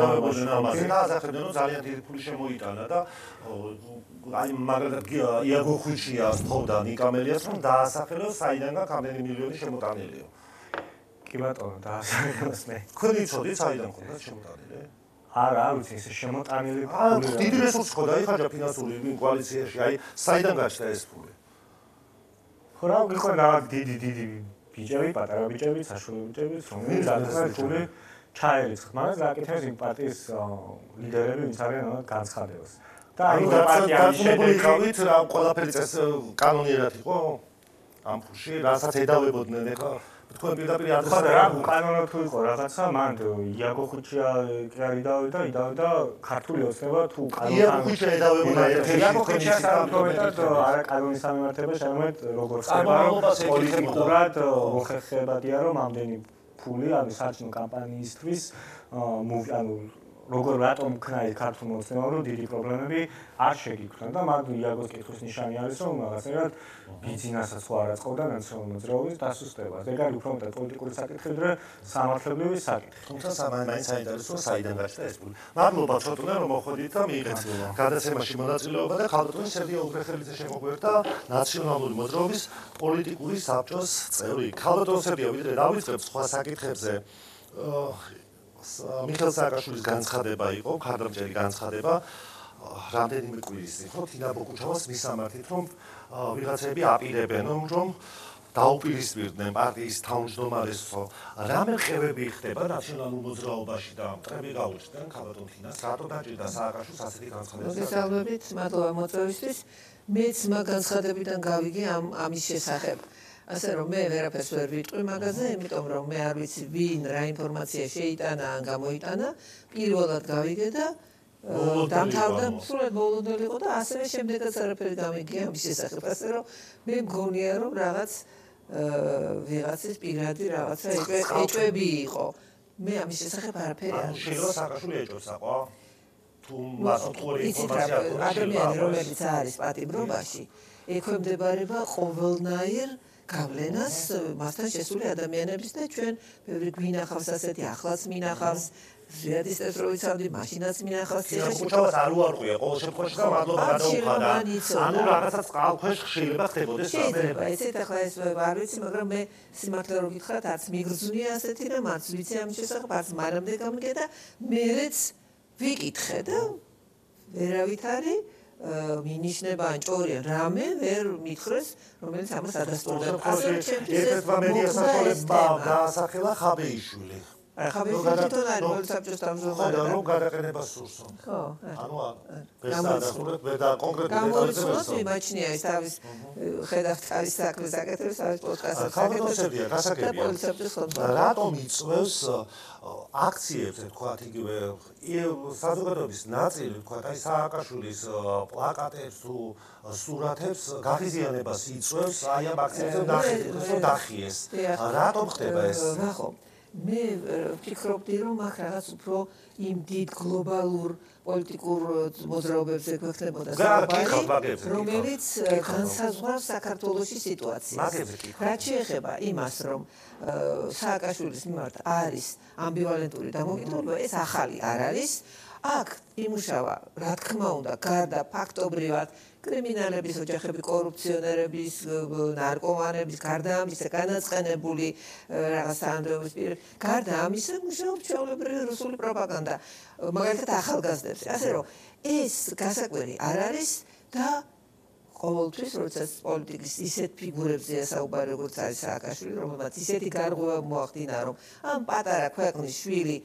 Speaker 1: ამაზე დაასახებდნენ რომ ძალიან დიდი ფული შემოიტანა და აი მაგალითად იაგო ხუჩია სწავდა ნიკამელიას რომ დაასახელოს საიდან გაქვს ამდენი მილიონი შემოტანილიო.
Speaker 4: კი ბატონო დაასახელოს მე.
Speaker 1: თქვენ იცოდით საიდან ხონდა შემოტანილი?
Speaker 4: არა, არ ვიცი, ეს შემოტანილი
Speaker 1: ფული. დიდი რესურსი ხო დაიხარჯა ფინანსური კოალიციაში, აი საიდან გაჩნდა ეს ფული?
Speaker 4: ხო რა გიხარ რაღაც დიდი ბიჭები, პატარა ბიჭები, საშუალო ბიჭები, რომლებიც ძალიან ფული ჩაერიცხ, მაგრამ გაკეთებს იმ პარტიის ლიდერები, ვინც არიან განცხადებას. და აი პარტიაში
Speaker 1: შედექავით რა ყველაფერი წეს კანონიერად იყო ამ ფულში, რასაც ედავებოდნენ ეხლა თქვენ პირდაპირ არ
Speaker 4: ხარ რა კანონად თუ იყო რაღაცა, მან იაგო ხუჩია კი არ იდავდა ქართული ოცნება თუ
Speaker 1: კანონთან იაგო ხუჩია ედავებოდა
Speaker 4: იაგო ხუჩია საკუთრებად არა კანონის სამართება შემოეთ როგორც ხდება პოლიტიკურად მოხერხებადია რომ ამდენი ფული არის საერთო კამპანიისთვის ანუ როგორ რატომ ქნაი ქართულ მოცემავ რომ დიდი პრობლემები არ შეგიქმნა და მაგ იაგოს კითხვის ნიშანი არის რომ რაღაცნაირად ბიზნესაც ხო არ აწყობდა ნაციონალური მოძრაობის დასუსტებას. ეგ არის უფრო მეტად პოლიტიკური საკითხი და სამართლებრივი საკითხი.
Speaker 1: თუმცა მაინც საინტერესოა საიდან გაჩნდა ეს ფული. მადლობა ცოტნე რომ მოხვედით და მიიღეთ გადაცემაში მონაწილეობა და ქალბატონი სერგეი უგრეხელიძე შემოგვერთა ნაციონალური მოძრაობის პოლიტიკური საბჭოს წევრი. ქალბატონ სერგეი ვიდრე დავიწყებ სხვა საკითხებზე მიხეილ სააკაშვილის განცხადება იყო, მხარდამჭერი განცხადება, რამდენიმე კვირის წინ, ხო, თინა ბოკუჩავას მისამართით, რომ ვიღაცები აპირებენ, რომ დაუპირისპირდნენ პარტიის თავმჯდომარეს, რა მერხევები ხდება ნაციონალურ მოძრაობაში და მტრები გაუჩნდნენ ქალბატონ თინას, რატო დაჭირდა სააკაშვილს ასეთი განცხადება?
Speaker 5: მოგესალმებით, მადლობა მოწვევისთვის. მეც მაგ განცხადებიდან გავიგე ამის შესახებ. ასე რომ მე ვერაფერს ვერ ვიტყვი მაგაზე, იმიტომ რომ მე არ ვიცი ვინ რა ინფორმაცია შეიტანა ან გამოიტანა, პირველად გავიგე და დამთავრდა სულად ბოლოდელი იყო და ასევე შემდეგაც არაფერი გამიგია ამის შესახებ, ასე რომ მე მგონია რომ რაღაც ვიღაცის პირადი რაღაცა ეჭვები იყო. მე ამის შესახებ არაფერი არ ვიცი.
Speaker 1: შეიძლება სააკაშვილი ეჭვებსა ყო? თუ მას უყური ინფორმაცია აქვს,
Speaker 5: ადამიანი რომელიც არის პატიმრობაში, ექვემდებარება ყოველნაირ გავლენას მასთან შესული ადამიანების და ჩვენ ბევრი გვინახავს ასეთი ახლაც მინახავს ზიადისტებს რო ვიცავდი მაშინაც მინახავს
Speaker 1: ხუჩავას არ უარყვია ყოველ შემთხვევაში და მადლობა გადაუხადა ანუ რაღაცა წყალქვეშ შეიძლება ხდებოდეს
Speaker 5: შეიძლება ესეთ ახლა ეს არ ვიცი მაგრამ მე სიმართლე რო გითხრათ არც მიგრძნია ასეთი და მარც ვიცი ამ შესახებ არც მანამდე გამიგე და მეც ვიკითხე და ვერავით არის მინიშნება ან ჭორია რამე ვერ მითხრეს რომელიც ამას ადასტურდა
Speaker 1: ასე ერთ მედია საშუალებაა დაასახელა ხაბეიშვილი
Speaker 5: ხაბეიშვილი თვითონ არის მოსაბჭოს თავმჯდომარე
Speaker 1: რომ გადაყენება სურსო
Speaker 5: ხო
Speaker 1: ანუ გასადასტურებ და კონკრეტულად
Speaker 5: გამოიწვევს იმაჩნია ის თავის ხედავთ თავის საქმეს აკეთებს თავის პოდკასტს
Speaker 1: ხაბედოსებია გასაგებია რატომ იწვევს აქციებს თქვათ იგივე საზოგადოების ნაწილი თქვათ აი სააკაშვილის პლაკატებს თუ სურათებს გაღიზიანებას იწვევს აი ამ აქციებზე დახიეს რატომ ხდება ეს
Speaker 5: ნახო მე ვფიქრობდი რომ აქ რაღაც უფრო იმ დიდ გლობალურ პოლიტიკურ მოძრაობებზე გვექნებოდა საუბარი რომელიც განსაზღვრავს საქართველოში სიტუაციას რაც შეეხება იმას რომ სააკაშვილის მიმართ არის ამბივალენტური დამოკიდებულება ეს ახალი არ არის აქ იმუშავა რა თქმა უნდა გარდა ფაქტობრივად კრიმინალების ოჯახები კორუფციონერების ნარკომანების გარდა ამისა განაცხენებული რაღაც სანდოების პირები გარდა ამისა მუშაობს ჩვეულებრივი რუსული პროპაგანდა მაგალითად ახალგაზრდებს ასე რომ ეს გასაკვირი არ არის და ყოველთვის როდესაც პოლიტიკის ისეთ ფიგურებზეა საუბარი როგორც არის სააკაშვილი რომელმაც ისეთი გარღვევა მოახდინა რომ ამ პატარა ქვეყნის შვილი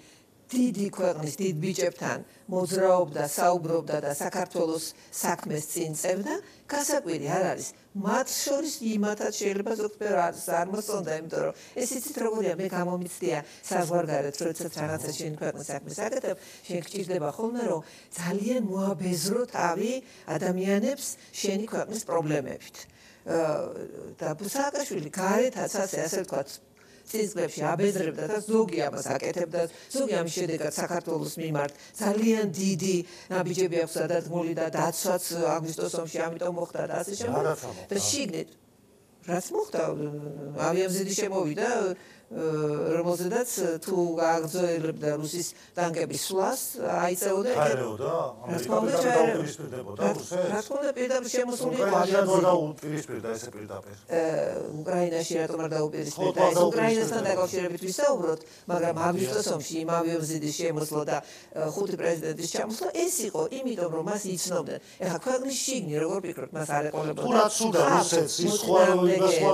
Speaker 5: დიდი ქვეყნის დიდ ბიჭებთან მოძრაობდა, საუბრობდა და საქართველოს საქმეს წინ წევდა, გასაკვირი არ არის. მათ შორის იმათაც შეიძლება ზოგადად არ მოსწონდა, იმიტომ რომ ეს იცით როგორია, მე გამომიცდია საზღვარგარეთ, როდესაც რაღაცა შენ ქვეყნის საქმეს აკეთებ, შენ გჭირდება ხოლმე რომ ძალიან მოაბეზრო თავი ადამიანებს შენი ქვეყნის პრობლემებით. და სააკაშვილი გარეთაც ასე ვთქვათ წინსგლებში აბეზრებდა და ზოგი ამას აკეთებდა, ზოგი ამ შედეგად საქართველოს მიმართ ძალიან დიდი ნაბიჯები აქვს დადგმული და დაცვაც აგვისტოს ომში ამიტომ მოხდა და ასე შემდეგ. და შიგნით რაც მოხდა, ავიამზედი შემოვიდა, რომელზედაც თუ გააგრძელებდა რუსის ტანკების სვლას, აიწეოდა
Speaker 1: აერეოდა, ამერიკა
Speaker 5: პირდაპირ შემოსული იყო
Speaker 1: ავიამზედა ესე პირდაპირ.
Speaker 5: უკრაინაში რატომ არ დაუპირისპირდა? ეს უკრაინასთან დაკავშირებით ვისაუბროთ, მაგრამ აგვისტოს ომში იმ ავიამზედის შემოსვლა და ხუთი პრეზიდენტის ჩამოსვლა ეს იყო, იმიტომ რომ მას იცნობდნენ. ეხლა ქვეყნის შიგნით როგორ ფიქრობთ, მას არ ეყოლებოდა?
Speaker 1: თუ რაც უნდა რუსეთს ის სხვა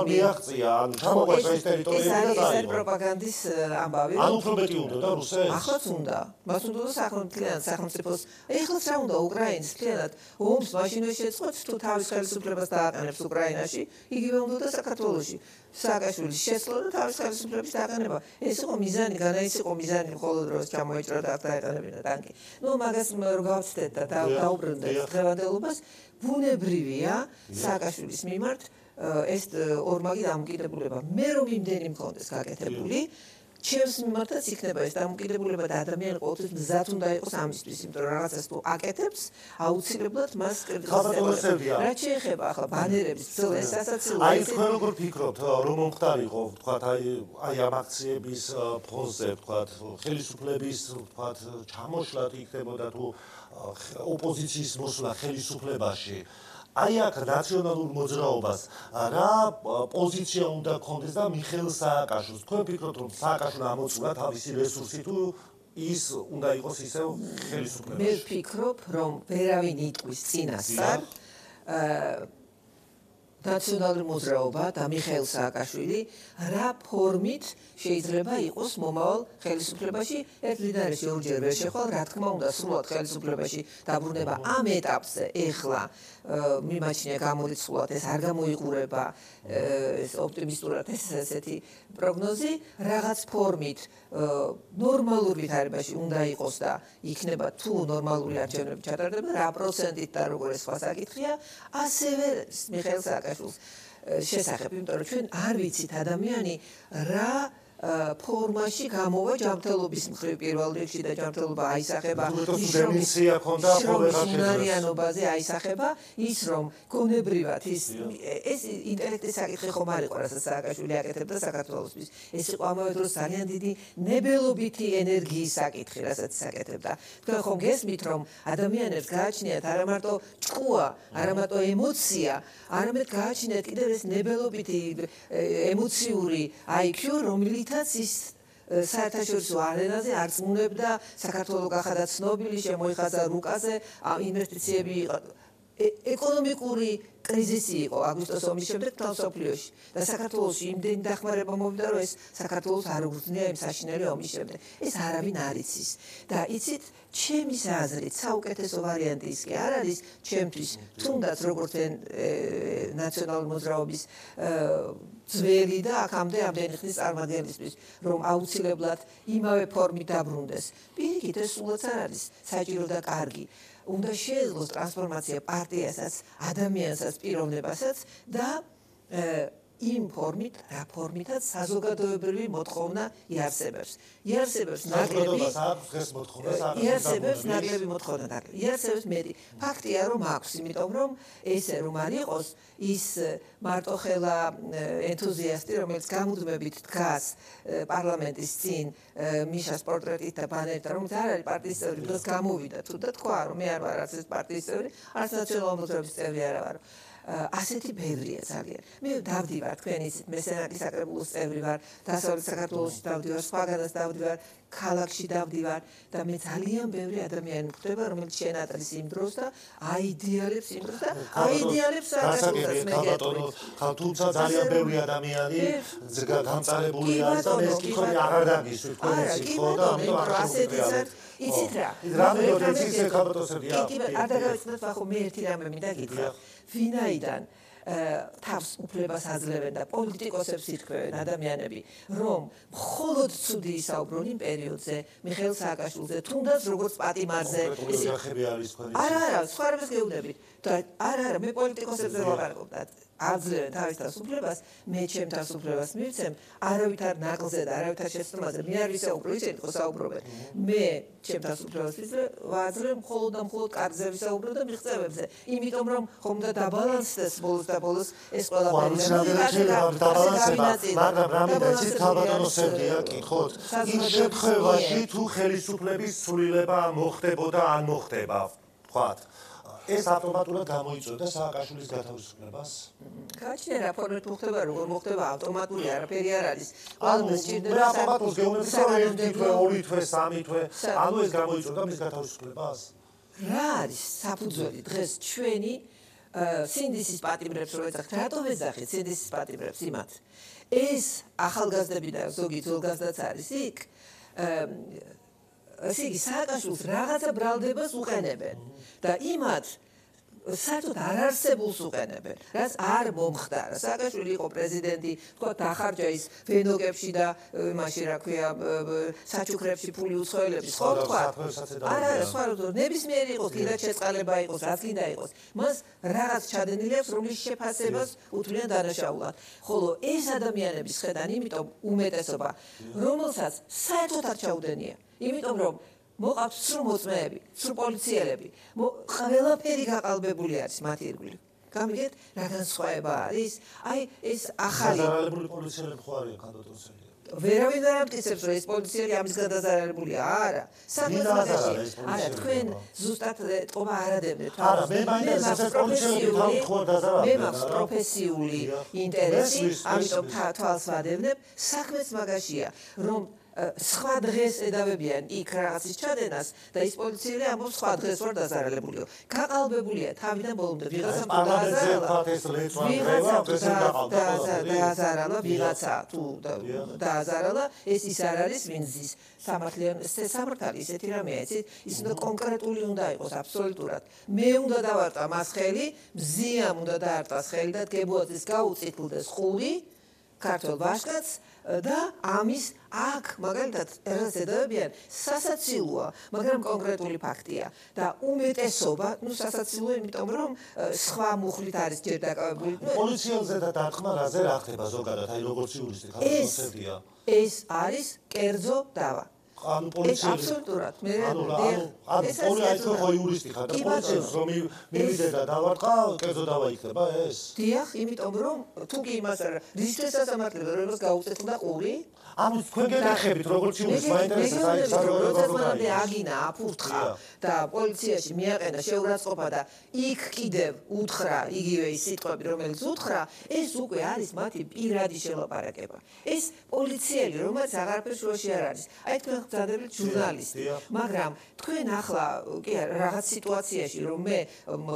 Speaker 1: მიაღწია, ან ჩამოგვეცა ის ტერიტორიები და
Speaker 5: პროპაგანდის ამბავი.
Speaker 1: ან უფრო მეტი უნდა და რუსეთს?
Speaker 5: ახლაც უნდა. მას უნდა სახელმწიფოს. ეხლაც რა უნდა უკრაინის მთლიანად ომს მაშინვე შეწყოთ თუ თავის ხელისუფლებას დააყენებს უკრაინაში, იგივე უნდა და საქართველოში. სააკაშვილის შეცვლა და თავის ხელისუფლების დააყენება. ეს იყო მიზანი, განაიც იყო მიზანი მხოლოდ დროს ჩამოეჭრა და აქ დაეყენებინა ტანკი. ნუ მაგას რო გავცდეთ და დაუბრუნდეთ დღევანდელობას, ბუნებრივია სააკაშვილის მიმართ ეს ორმაგი დამოკიდებულება. მე რომ იმდენი მქონდეს გაკეთებული, ჩემს მიმართაც იქნება ეს დამოკიდებულება და ადამიანი ყოველთვის მზად უნდა იყოს ამისთვის, იმიტომ რომ რაღაცას თუ აკეთებს, აუცილებლად მას კრიტიკოს. რაც შეეხება ახლა ბანერების ბრძოლა, ეს ასაცილოა.
Speaker 1: აი თქვენ როგორ ფიქრობთ, რომ მომხდარიყო, ვთქვათ, აი ამ აქციების ფონზე, ვთქვათ, ხელისუფლების, ვთქვათ, ჩამოშლა იქნებოდა თუ ოპოზიციის მოსვლა ხელისუფლებაში. აი აქ ნაციონალურ მოძრაობას რა პოზიცია უნდა ქონდეს და მიხეილ სააკაშვილს თქვენ ფიქრობთ რომ სააკაშვილი ამოწურა თავისი რესურსი თუ ის უნდა იყოს ისევ ხელისუფლებაში
Speaker 5: მე ვფიქრობ რომ ვერავინ იტყვის წინასწარ ნაციონალური მოძრაობა და მიხეილ სააკაშვილი რა ფორმით შეიძლება იყოს მომავალ ხელისუფლებაში ერთ ლიდერში ორჯერ ვერ შეხვალ რა თქმა უნდა სრულად ხელისუფლებაში დაბრუნება ამ ეტაპზე ეხლა მიმაჩნია გამორიცხულად ეს არ გამოიყურება ეს ოპტიმისტურად ესეთი პროგნოზი რაღაც ფორმით ნორმალურ ვითარებაში უნდა იყოს და იქნება თუ ნორმალური არჩევნები ჩატარდება რა პროცენტით და როგორ ეს სხვა საკითხია ასევე მიხეილ სააკაშვილის შესახებ იმიტომ რომ ჩვენ არ ვიცით ადამიანი რა ფორმაში გამოვა ჯანმრთელობის მხრივ პირველ რიგში და ჯანმრთელობა აისახება
Speaker 1: დემენცია ქონდა
Speaker 5: შრომისუნარიანობაზე აისახება ის რომ გონებრივად ეს ინტელექტის საკითხი ხომ არ იყო რასაც სააკაშვილი აკეთებდა საქართველოსთვის ეს იყო ამავე დროს ძალიან დიდი ნებელობითი ენერგიის საკითხი რასაც აკეთებდა თქვენ ხომ გესმით რომ ადამიანებს გააჩნიათ არა მარტო ჭკუა არა მარტო ემოცია არამედ გააჩნიათ კიდევ ეს ნებელობითი ემოციური IQ რომელიც ის საერთაშორისო არენაზე არწმუნებდა საქართველოს გახადა ცნობილი შემოიხაზა რუკაზე ინვესტიციები ეკონომიკური კრიზისი იყო აგვისტოს ომის შემდეგ მსოფლიოში და საქართველოში იმდენი დახმარება მოვიდა რომ ეს საქართველოს არ უგრძნია იმ საშინელი ომის შემდეგ ეს არავინ არ იცის და იცით ჩემი აზრით საუკეთესო ვარიანტი ის კი არ არის ჩემთვის თუნდაც როგორც ნაციონალური მოძრაობის ძველი და აქამდე ამდენი ხნის წარმომადგენლისთვის რომ აუცილებლად იმავე ფორმით დაბრუნდეს პირიქით ეს სულაც არ არის საჭირო და კარგი უნდა შეეძლოს ტრანსფორმაცია პარტიასაც, ადამიანსაც, პიროვნებასაც და იმ ფორმით, რა ფორმითაც საზოგადოებრივი მოთხოვნა იარსებებს. იარსებებს ნაკლები მოთხოვნა. იარსებებს მეტი. ფაქტია რომ აქვს, იმიტომ რომ ესე რომ არ იყოს ის მარტოხელა ენთუზიასტი, რომელიც გამუდმებით დგას პარლამენტის წინ მიშას პორტრეტით და ბანერით, რომელიც არ არის პარტიის წევრი, დღეს გამოვიდა თუ და თქვა რომ მე არ ვარ არც ეს პარტიის წევრი, არც ნაციონალური მოძრაობის წევრი არ ვარ. ასეთი ბევრია ძალიან. მე დავდივარ თქვენ იცით, მე სენატის საკრებულოს წევრი ვარ, დასავლეთ საქართველოში დავდივარ, სხვაგანაც დავდივარ, ქალაქში დავდივარ და მე ძალიან ბევრი ადამიანი მხვდება, რომელიც შენატრის იმ დროს და აიდეალებს იმ დროს და აიდეალებს საკრებულოს
Speaker 1: თუმცა ძალიან ბევრი ადამიანი გამწარებული არის და ეს კითხვა აღარ დაგისვით თქვენი სიტყვა და ამიტომ
Speaker 5: ასეთიცად იცით რა?
Speaker 1: რამე ის ხალხოსებია.
Speaker 5: არ დაგავიწყდეთ ახლა მე ერთი რამე მინდა გითხრა. ვინაიდან თავს უფლებას აძლევენ და პოლიტიკოსებს ითქვევენ ადამიანები, რომ მხოლოდ ცუდი ისაუბრონ იმ პერიოდზე, მიხეილ სააკაშვილზე, თუნდაც როგორც პატიმარზე. არა, სხვა რამეს გეუბნებით. არა, მე პოლიტიკოსებზე ვაპარაკობ და აძლევენ თავის თავს უფლებას, მე ჩემ თავს უფლებას მივცემ, არავითარ ნაკლზე და არავითარ შეცდომაზე მე არ ვისაუბრო, ისინი ხო საუბრობენ. მე ჩემ თავს უფლებას ვაძლევ მხოლოდ და მხოლოდ კარგზე ვისაუბრო და მიღწევებზე, იმიტომ რომ ხომ და დაბალანსდეს ბოლოს და ბოლოს ეს ყველაფერი
Speaker 1: მაგრამ რამე იცით ქალბატონოსებია კითხოთ იმ შემთხვევაში თუ ხელისუფლების ცვლილება მოხდებოდა ან მოხდება ვთქვათ ეს ავტომატურად გამოიწვევდა სააკაშვილის გათავისუფლებას?
Speaker 5: გაჩნია რა ფორმით მოხდება, როგორ მოხდება ავტომატური არაფერი არ არის. ყველაფერს სჭირდება
Speaker 1: მე ავტომატურს გეუბნები რომ ერთი თვე, ორი თვე, სამი თვე, ანუ ეს გამოიწვევდა მის გათავისუფლებას?
Speaker 5: რა არის საფუძველი დღეს ჩვენი სინდისის პატიმრებს რო ეძახით, რატომ ეძახით სინდისის პატიმრებს იმათ? ეს ახალგაზრდები და ზოგი ძველგაზრდაც არის იქ ესე იგი სააკაშვილს რაღაცა ბრალდებას უყენებენ და იმათ საერთოდ არ არსებულს უყენებენ, რაც არ მომხდარა. სააკაშვილი იყო პრეზიდენტი, თქვა დახარჯა ის ვენოგებში და მაშინ რა ქვია საჩუქრებში ფული უცხოელების, ხო თქვა? არა, სხვა ნებისმიერი იყოს, კიდაც შეწყალება იყოს, რაც კიდე იყოს. მას რაღაც ჩადენილი აქვს, რომლის შეფასებას უთვლიან დანაშაულად. ხოლო ეს ადამიანების ხედან, იმიტომ უმეტესობა, რომელსაც საერთოდ არ ჩაუდენია. იმიტომ რომ მოყავთ სრულ მოწმეები, სრულ პოლიციელები, ყველაფერი გაყალბებული არის მათი ირგვლივ. გამიგეთ, რა განსხვავება არის? აი ეს ახალი
Speaker 1: გადაზარალებული პოლიციელები ხო არიან ქანდოტოსები?
Speaker 5: ვერავინ არ ამტკიცებს, რომ ეს პოლიციელი ამის გადაზარალებულია. არა, საქმეში. არა, თქვენ ზუსტად ტყობა არ ადევნებთ.
Speaker 1: არა, მე მაინც ეს პოლიციელი თავი ხო დაზარალდა.
Speaker 5: მე მაქვს პროფესიული ინტერესი, ამიტომ თვალს ვადევნებ, საქმეც მაგაშია, რომ სხვა დღეს ედავებიან იქ რაღაცის ჩადენას და ის პოლიციელი ამბობს სხვა დღეს ვარ დაზარალებულიო. გაყალბებულია თავიდან ბოლომდე ვიღაცა დააზარალა ვიღაცა თუ დააზარალა ეს ის არ არის ვინ ზის სამართალი ისეთი რამეა იცით ის უნდა კონკრეტული უნდა იყოს აბსოლუტურად მე უნდა დავარტყა მას ხელი მზიამ უნდა დაარტყას ხელი და დგებუაძის გაუწითლდეს ხული ქართულ ვაჟკაცს და ამის აქ მაგალითად ერთად ედავებიან სასაცილოა მაგრამ კონკრეტული ფაქტია და უმეტესობა ნუ სასაცილოა იმიტომ რომ სხვა მუხლით არის ჯერ დაკავებული
Speaker 1: პოლიციელზე და დარტყმა რაზე რა ხდება ზოგადად აი როგორც იურისტი ხალხოსებია
Speaker 5: ეს არის კერძო დავა
Speaker 1: ანუ პოლიციელი
Speaker 5: აბსოლუტურად მე
Speaker 1: ეს ხო იურისტი ხარ და პოლიციელს რომ მივიდე და დავარტყა კერძო დავა იქნება ეს
Speaker 5: დიახ იმიტომ რომ თუ კი იმას რისთვის სასამართლო როგორც გაუწეთლდა ყური
Speaker 1: ანუ თქვენ გეკითხებით როგორც იურისტს მაინტერესებს აი
Speaker 5: საერთოდ აგინა აფურთხა და პოლიციაში მიაყენა შეურაცხყოფა და იქ კიდევ უთხრა იგივე ის სიტყვები რომელიც უთხრა ეს უკვე არის მათი პირადი შელაპარაკება ეს პოლიციელი რომელიც აღარაფერს შუაში არ არის აი თქვენ გძადებით ჟურნალისტი მაგრამ თქვენ ახლა კი რაღაც სიტუაციაში რომ მე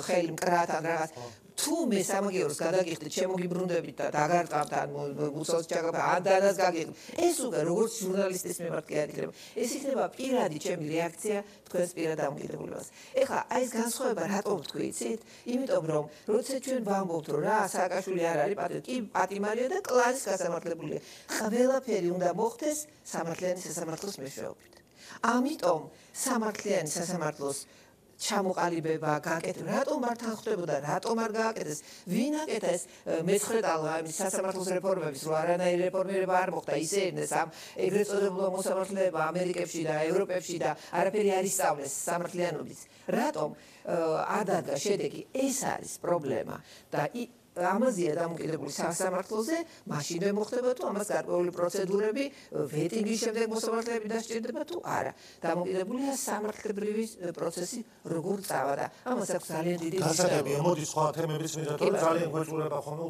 Speaker 5: ხელი მკრათ ან რაღაც თუ მე სამაგიეროს გადაგიხდით შემოგიბრუნდებით და დაგარტყამთ ან მუსოს ჩაგაბა ან დანას გაგიხდით ეს უკვე როგორც ჟურნალისტის მიმართ კი არ იქნება ეს იქნება პირადი ჩემი რეაქცია თქვენს პირად დამოკიდებულებას ეხლა აი ეს განსხვავება რატომ თქვი იცით იმიტომ რომ როცა ჩვენ ვამბობთ რომ რა სააკაშვილი არ არის პატრიოტი კი პატიმარია და კლანის გასამართლებულია ყველაფერი უნდა მოხდეს სამართლიანი სასამართლოს მეშვეობით ამიტომ სამართლიანი სასამართლოს ჩამოყალიბება გააკეთა რატომ მართან ხდებოდა რატომ არ გააკეთეს ვინ აკეთა ეს მე-9 ტალღა ამის სასამართლოს რეფორმების რო არანაირი რეფორმირება არ მოხდა ისე ერნეს ამ ეგრეთ წოდებულ მოსამართლეებმა ამერიკებში და ევროპებში და არაფერი არ ისწავლეს სამართლიანობის რატომ არ დადგა შედეგი ეს არის პრობლემა და ამაზეა დამოკიდებული სასამართლოზე, მაშინვე მოხდება თუ ამას გარკვეული პროცედურები, ვეტინგის შემდეგ მოსამართლეები დასჭირდება თუ არა. დამოკიდებულია სამართლებრივი პროცესი როგორ წავა და ამას აქვს ძალიან დიდი
Speaker 1: გასაგებია, მოდი სხვა თემების მიხედვით, რომ ძალიან გვეწურება ხოლმე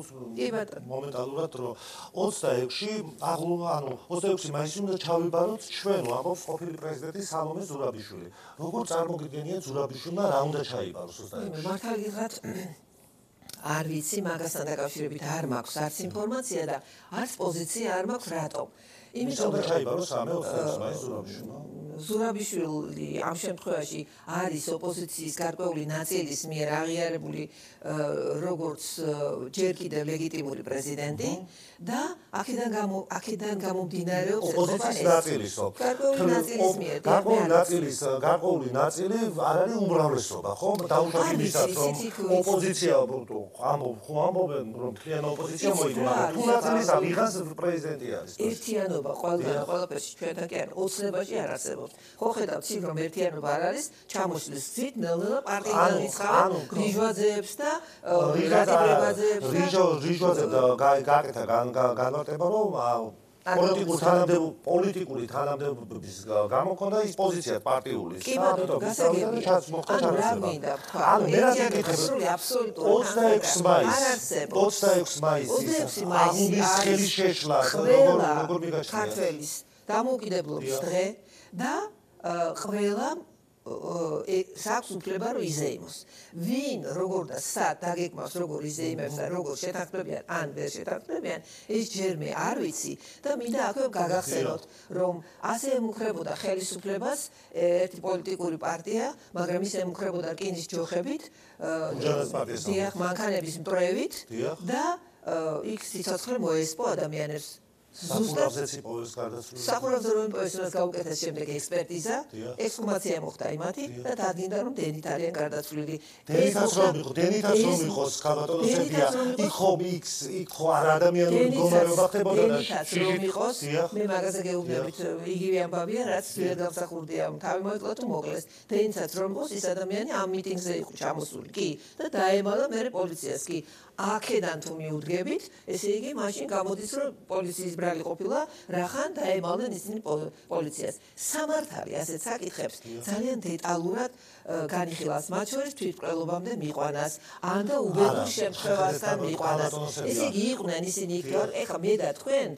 Speaker 1: მომენტალურად, რომ 26-ში ანუ 26 მაისში უნდა ჩავიბაროთ ჩვენ, ამბობს ყოფილი პრეზიდენტი სალომე ზურაბიშვილი. როგორ წარმოგიდგენიათ ზურაბიშვილმა რა უნდა ჩაიბაროს 26-ში?
Speaker 5: მართალიღაც არ ვიცი მაგასთან დაკავშირებით არ მაქვს არც ინფორმაცია და არც პოზიცია არ მაქვს რატომ
Speaker 1: იმიტომ რომ ჩაიბაროს 26 მაისში
Speaker 5: ზურაბიშვილი ამ შემთხვევაში არის ოპოზიციის გარკვეული ნაწილის მიერ აღიარებული როგორც ჯერ კიდევ ლეგიტიმური პრეზიდენტი და აქედან გამომდინარეობს
Speaker 1: ოპოზიციის ნაწილის გარკვეული ნაწილი არ არის უმრავლესობა ხო დაუშვათ იმისაც რომ ოპოზიცია ამბობენ რომ მთლიან ოპოზიცია მოიდგა თუ ნაწილის ვიღას პრეზიდენტი არის
Speaker 5: ერთიანობა ყველაფერში ჩვენთან კი არ ოცნებაში არ არსებობს ხო ხედავთ იქ რომ ერთიანობა არ არის ჩამოშლის გზით ნელ-ნელა პარტიიდან იცხავენ გრიჟვაძეებს და
Speaker 1: რიჟვაძე და გააკეთა განმარტება რომ პოლიტიკური თანამდებობის გამოქონდა ის პოზიცია პარტიული.
Speaker 5: კი ბატონო, გასაგები.
Speaker 1: ანუ მე რას გეკითხები? 26 მაისის აღულის ხელი შეშლა როგორ მიგაშლია?
Speaker 5: ქართველის დამოუკიდებლობის დღე და ყველა საქვს უფლება რომ იზეიმოს. ვინ როგორ და სად დაგეკმავს როგორ იზეიმებს და როგორ შეთანხმებიან ან ვერ შეთანხმებიან ეს ჯერ მე არ ვიცი და მინდა აქვე გაგახსენოთ რომ ასე ემუქრებოდა ხელისუფლებას ერთი პოლიტიკური პარტია მაგრამ ის ემუქრებოდა რკინის ჯოხებით დიახ მანქანების მტრევით და იქ სიცოცხლე მოესპო ადამიანებს
Speaker 1: ზუსტად იპოვეს გარდაცვლილი.
Speaker 5: სახურავზე რომ იპოვეს გაუკეთეს შემდეგ ექსპერტიზა, ექსჰუმაცია მოხდა იმათი და დადგინდა რომ დენით არიან გარდაცვლილი.
Speaker 1: დენითაც რომ იყოს ქალბატონოსებია, იქ ხო არ ადამიანური მდგომარეობა ხდებოდა და
Speaker 5: რომ იყოს, მე მაგაზე გეუბნებით იგივე ამბავია, რაც ძლიერ გამსახურდია, თავი მოეკლა თუ მოკლეს. დენითაც რომ იყოს ის ადამიანი ამ მიტინგზე იყო ჩამოსული, კი და დაემალა მერე პოლიციას, კი. აქედან თუ მიუდგებით, ესე იგი მაშინ გამოდის რომ პოლიციის უბრალი ყოფილა, რახან დაემალნენ ისინი პოლიციას. სამართალი ასეთ საკითხებს ძალიან დეტალურად განიხილავს, მათ შორის თვითმკვლელობამდე მიყვანას, ან და უბედურ შემთხვევასთან მიყვანას. ესე იგი, იყვნენ ისინი იქ, ეხლა მე და თქვენ,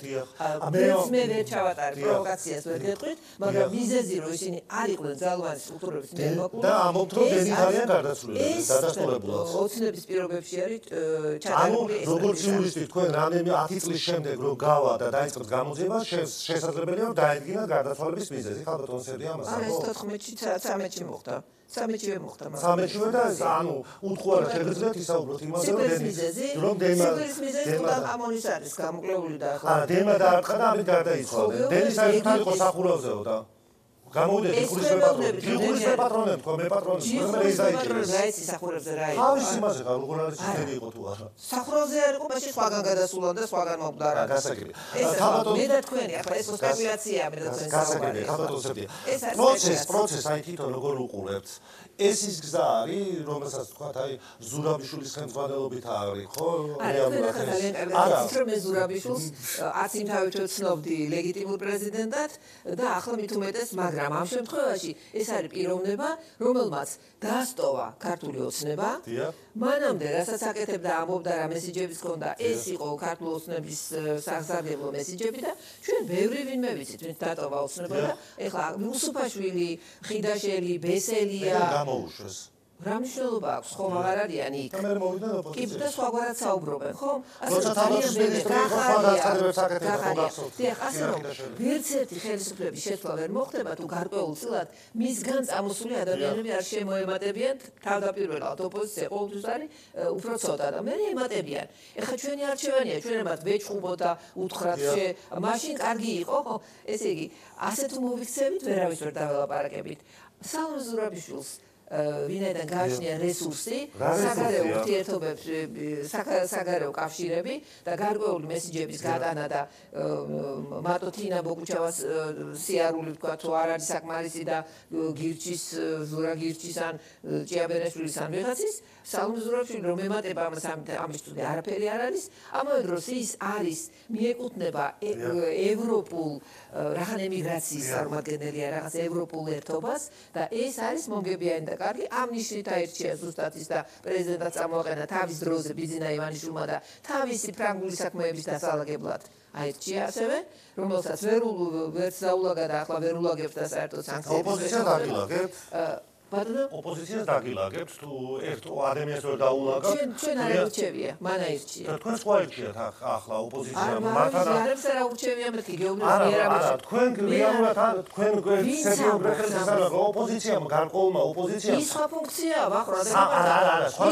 Speaker 5: მე ვერ ჩავატარე პროვოკაციას ვერ გეტყვით, მაგრამ მიზეზი რომ ისინი არ იყვნენ ძალოვანი სტრუქტურების მემკვიდრე
Speaker 3: და ამბობთ რომ დედითარიან გადასრულებულად.
Speaker 5: ოცნების პირობებში არის ჩატარებული ეს.
Speaker 3: როგორც იურისტი თქვენ რამდენიმე 10 წლის შემდეგ რომ გავა და დაიწყებს გამოძიება, შესაძლებელია რომ დაედგინათ გარდაცვალების მიზეზი. ხალბატონ სერია ამას
Speaker 5: არა, ეს 14-ში 13-ში მოხდა. 13-ში მოხდა.
Speaker 3: 13-ში და ანუ უთხوارა შეგიძლიათ ისაუბროთ იმაზე რომ
Speaker 5: სიკვდილის მიზეზი უნდა ამონის არის გამოკლებული და
Speaker 3: ახლა დემა დაარტყა და ამით გარდაიცვალა. დენის საერთოდ იყო სახურავზეო და გამოვიდა ჯიხურის მეპატრონები, თქო მეპატრონები,
Speaker 5: რაიცი სახურავზე რა იყო?
Speaker 3: თავის იმაზე ხარ, როგორ არის ისინი იყო თუ არა.
Speaker 5: სახურავზე არ იყო, მაშინ სხვაგან გადასულან და სხვაგან მომკვდა რა.
Speaker 3: გასაგები.
Speaker 5: მე და თქვენი, ახლა ეს სპეკულაციაა, მე და თქვენ
Speaker 3: გასაგები, ხალბატონ სერია. პროცეს აი თვითონ როგორ უყურებთ? ეს ის გზა არის, რომელსაც თქვათ, აი ზურაბიშვილის ხელმძღვანელობით არის, ხო?
Speaker 5: არა, მე ზურაბიშვილს არც იმ თავით ვცნობდი ლეგიტიმურ პრეზიდენტად და ახლა მით უმეტეს, მაგრამ ამ შემთხვევაში ეს არის პიროვნება, რომელმაც დაასტოვა ქართული ოცნება. მანამდე, რასაც აკეთებდა, ამბობდა რა მესიჯების ჰქონდა, ეს იყო ქართული ოცნების სასარგებლო მესიჯები და ჩვენ ბევრი ვინმე ვიცით, ვინც დატოვა ოცნება და ეხლა უსუფაშვილი, ხიდაშელი, ბესელია
Speaker 3: მოუშვეს.
Speaker 5: რა მნიშვნელობა აქვს, ხომ აღარ არიან იქ? კი, და სხვაგვარად საუბრობენ, ხო?
Speaker 3: როცა თავის მინისტრი იყო, გადაწყდებებს აკეთებდა, ხო გახსოვთ?
Speaker 5: დიახ, ასე რომ ვერც ერთი ხელისუფლების შეცვლა ვერ მოხდება, თუ გარკვეულწილად მისგან წამოსული ადამიანები არ შემოემატებიან, თავდაპირველად ოპოზიცია ყოველთვის არის უფრო ცოტა და მე ემატებიან. ეხლა ჩვენი არჩევანია, ჩვენ ემათ ვეჭხუბოთ და უთხრათ, მაშინ კარგი იყო, ხო? ესე იგი, ასე თუ მოვიქცევით, ვერავის ვერ დაველაპარაკებით. სალომე ზურაბიშვილს ვინაიდან გააჩნია რესურსი, საგარეო ურთიერთობებს, საგარეო კავშირები და გარკვეული მესიჯების გადანა და მატოთინა ბოგუჩავას სიარული თქვა თუ არ არის საკმარისი და გირჩის, ზურა გირჩის ან ჭიაბერაშვილის ან ვიღაცის, სალომე ზურაბიშვილი რომ ემატება ამის თუ არაფერი არ არის, ამავე დროს ის არის მიეკუთვნება ევროპულ რაღაც ემიგრაციის წარმომადგენელია რაღაც ევროპულ ერთობას და ეს არის მომგებიანი და კარგი ამ ნიშნით აირჩია ზუსტად ის და პრეზიდენტად წამოაყენა თავის დროზე ბიძინა ივანიშვილმა და თავისი ფრანგული საქმეების დასალაგებლად აირჩია ასევე რომელსაც ვერც დაულაგა და ახლა ვერ ულაგებს და საერთოდ სანქციებს
Speaker 3: ოპოზიციას დაგილაგებთ ოპოზიციას დაგილაგებთ თუ ერთ ადამიანს ვერ დაულაგავთ
Speaker 5: ჩვენ არ ურჩევია მან აირჩია
Speaker 3: თქვენ სხვა ირჩიათ ახლა ოპოზიცია
Speaker 5: მართლა არც არ ურჩევია მეთქი გეუბნები
Speaker 3: არა თქვენ რეალურად თქვენ სერიოზულად ოპოზიციამ გარკვეულმა ოპოზიციამ
Speaker 5: ის სხვა ფუნქციაა ახლა
Speaker 3: არა სხვა